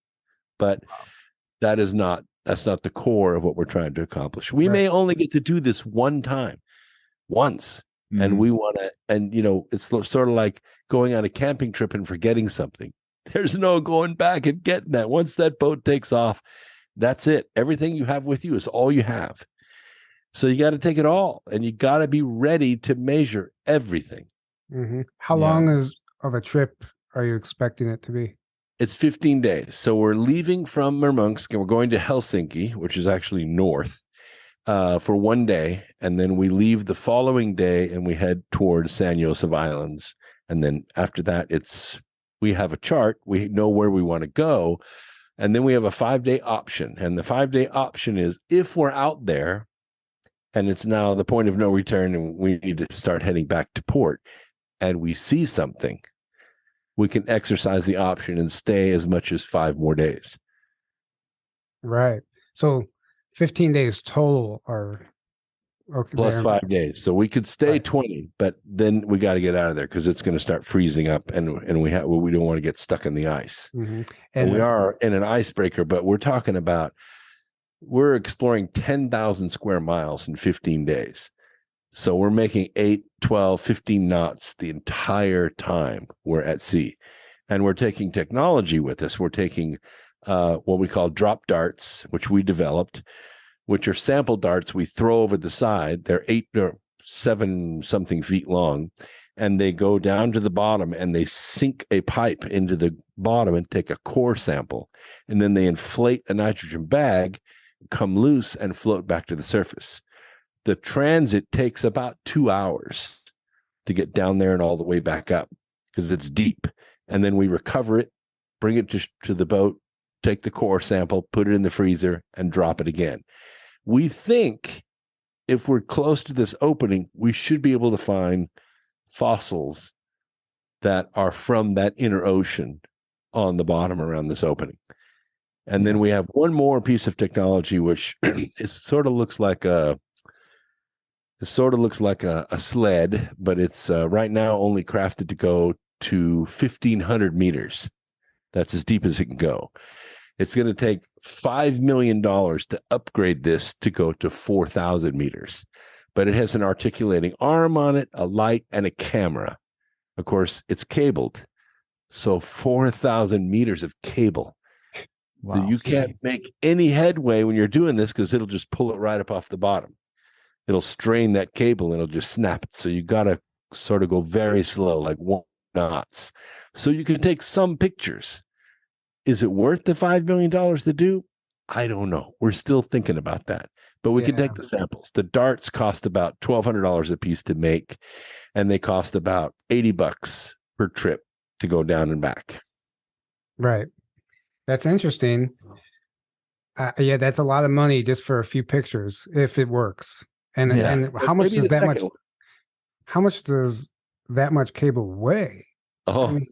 But that's not the core of what we're trying to accomplish. We may only get to do this once. And we want to, and it's sort of like going on a camping trip and forgetting something. There's no going back and getting that. Once that boat takes off, that's it. Everything you have with you is all you have. So you got to take it all, and you got to be ready to measure everything. Mm-hmm. How long of a trip are you expecting it to be? It's 15 days. So we're leaving from Murmansk, and we're going to Helsinki, which is actually north, for 1 day. And then we leave the following day, and we head toward San Josef Islands. And then after that, we have a chart. We know where we want to go. And then we have a 5-day option. And the 5-day option is, if we're out there, and it's now the point of no return, and we need to start heading back to port, and we see something, we can exercise the option and stay as much as 5 more days. Right. So 15 days total are okay, plus 5 days. So we could stay 20, but then we got to get out of there because it's going to start freezing up, and we don't want to get stuck in the ice. Mm-hmm. And we are in an icebreaker, but we're talking about, we're exploring 10,000 square miles in 15 days. So we're making 8, 12, 15 knots the entire time we're at sea. And we're taking technology with us. We're taking what we call drop darts, which we developed, which are sample darts we throw over the side. They're 7 something feet long, and they go down to the bottom and they sink a pipe into the bottom and take a core sample, and then they inflate a nitrogen bag, come loose, and float back to the surface. The transit takes about 2 hours to get down there and all the way back up because it's deep. And then we recover it, bring it to the boat, take the core sample, put it in the freezer, and drop it again. We think if we're close to this opening, we should be able to find fossils that are from that inner ocean on the bottom around this opening. And then we have one more piece of technology, which sort of looks like a sled, but it's right now only crafted to go to 1,500 meters. That's as deep as it can go. It's going to take $5 million to upgrade this to go to 4,000 meters. But it has an articulating arm on it, a light, and a camera. Of course, it's cabled. So 4,000 meters of cable. Wow. You can't make any headway when you're doing this because it'll just pull it right up off the bottom. It'll strain that cable and it'll just snap it. So you got to sort of go very slow, like 1 knots. So you can take some pictures. Is it worth the $5 million to do? I don't know. We're still thinking about that. But we can take the samples. The darts cost about $1,200 a piece to make, and they cost about $80 per trip to go down and back. Right. That's interesting. Yeah, that's a lot of money just for a few pictures if it works. And how much does that much? How much does that much cable weigh? Oh, I mean,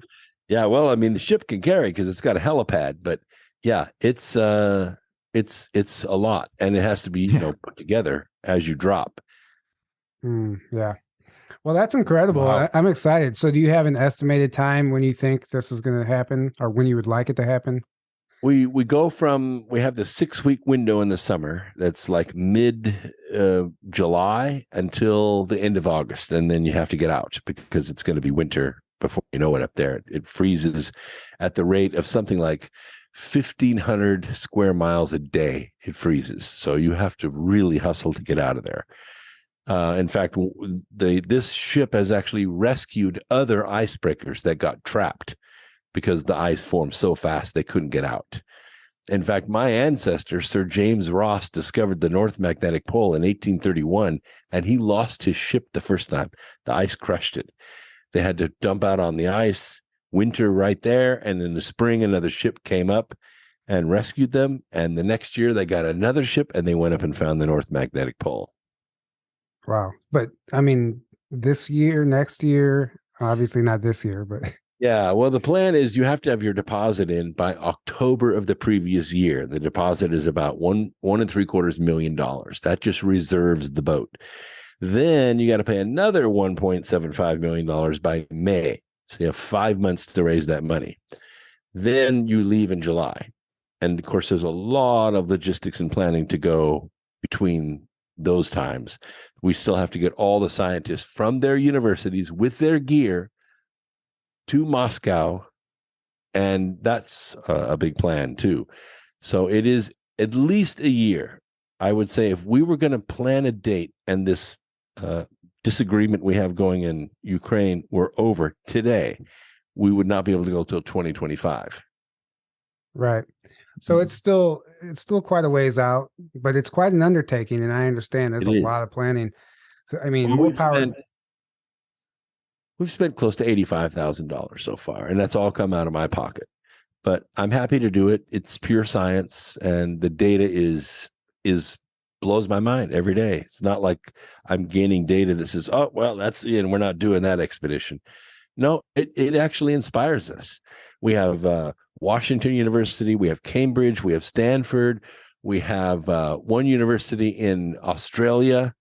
yeah. Well, I mean, the ship can carry because it's got a helipad, but yeah, it's a lot, and it has to be put together as you drop. Yeah. Well, that's incredible. Wow. I'm excited. So, do you have an estimated time when you think this is going to happen, or when you would like it to happen? We go from, we have the 6-week window in the summer that's like mid July until the end of August, and then you have to get out because it's going to be winter before you know it up there. It freezes at the rate of something like 1,500 square miles a day. It freezes, so you have to really hustle to get out of there. In fact, this ship has actually rescued other icebreakers that got trapped because the ice formed so fast they couldn't get out. In fact, my ancestor, Sir James Ross, discovered the North Magnetic Pole in 1831, and he lost his ship the first time. The ice crushed it. They had to dump out on the ice, winter right there, and in the spring, another ship came up and rescued them. And the next year, they got another ship, and they went up and found the North Magnetic Pole. Wow. But, I mean, this year, next year, obviously not this year, but... Yeah, well, the plan is you have to have your deposit in by October of the previous year. The deposit is about $1.75 million. That just reserves the boat. Then you got to pay another $1.75 million by May. So you have 5 months to raise that money. Then you leave in July. And of course, there's a lot of logistics and planning to go between those times. We still have to get all the scientists from their universities with their gear to Moscow, and that's a big plan too. So it is at least a year. I would say if we were going to plan a date and this disagreement we have going in Ukraine were over today, we would not be able to go till 2025. Right. So it's still quite a ways out, but it's quite an undertaking, and I understand there's a lot of planning. So, I mean, more power. We've spent close to $85,000 so far, and that's all come out of my pocket. But I'm happy to do it. It's pure science, and the data is blows my mind every day. It's not like I'm gaining data that says, "Oh, well, that's the end. We're not doing that expedition." No, it actually inspires us. We have Washington University, we have Cambridge, we have Stanford, we have one university in Australia.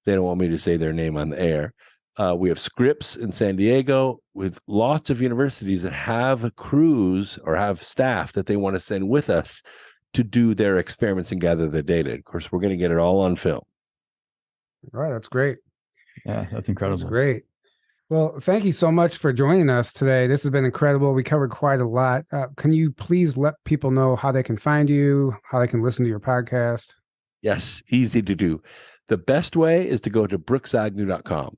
They don't want me to say their name on the air. We have Scripps in San Diego, with lots of universities that have crews or have staff that they want to send with us to do their experiments and gather the data. Of course, we're going to get it all on film. All right, that's great. Yeah, that's incredible. That's great. Well, thank you so much for joining us today. This has been incredible. We covered quite a lot. Can you please let people know how they can find you, how they can listen to your podcast? Yes, easy to do. The best way is to go to brooksagnew.com.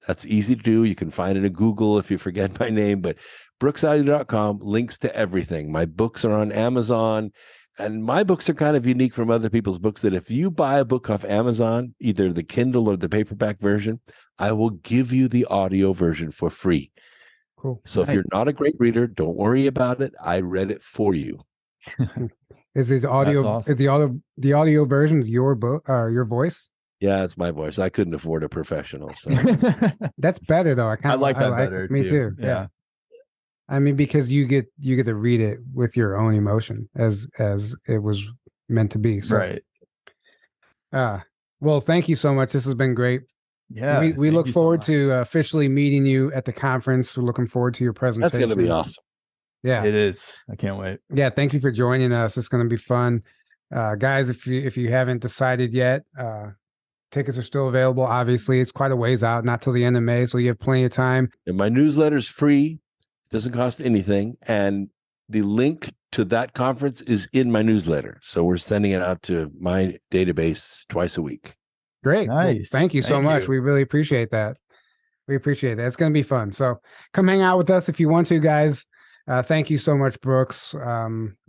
That's easy to do. You can find it in Google if you forget my name, but brooksagnew.com links to everything. My books are on Amazon, and my books are kind of unique from other people's books that if you buy a book off Amazon, either the Kindle or the paperback version, I will give you the audio version for free. Cool. So if you're not a great reader, don't worry about it. I read it for you. Is it audio? Awesome. Is the audio version your book? Your voice? Yeah, it's my voice. I couldn't afford a professional, so That's better though. I like that better. It. Me too. Yeah. I mean, because you get to read it with your own emotion as it was meant to be. So. Right. Well, thank you so much. This has been great. Yeah. We look forward to officially meeting you at the conference. We're looking forward to your presentation. That's going to be awesome. Yeah, it is. I can't wait. Yeah, thank you for joining us. It's going to be fun, guys. If you haven't decided yet, tickets are still available. Obviously, it's quite a ways out, not till the end of May, so you have plenty of time. And my newsletter is free; it doesn't cost anything, and the link to that conference is in my newsletter. So we're sending it out to my database twice a week. Great. Nice. Well, thank you so much. We really appreciate that. It's going to be fun. So come hang out with us if you want to, guys. Thank you so much, Brooks.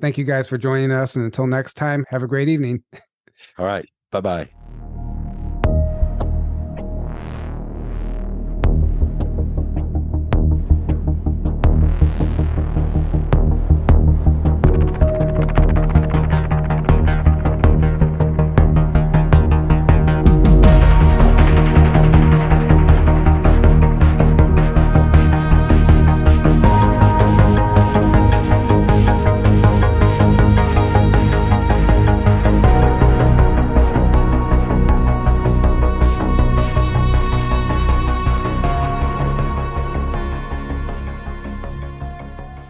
Thank you guys for joining us. And until next time, have a great evening. All right. Bye-bye.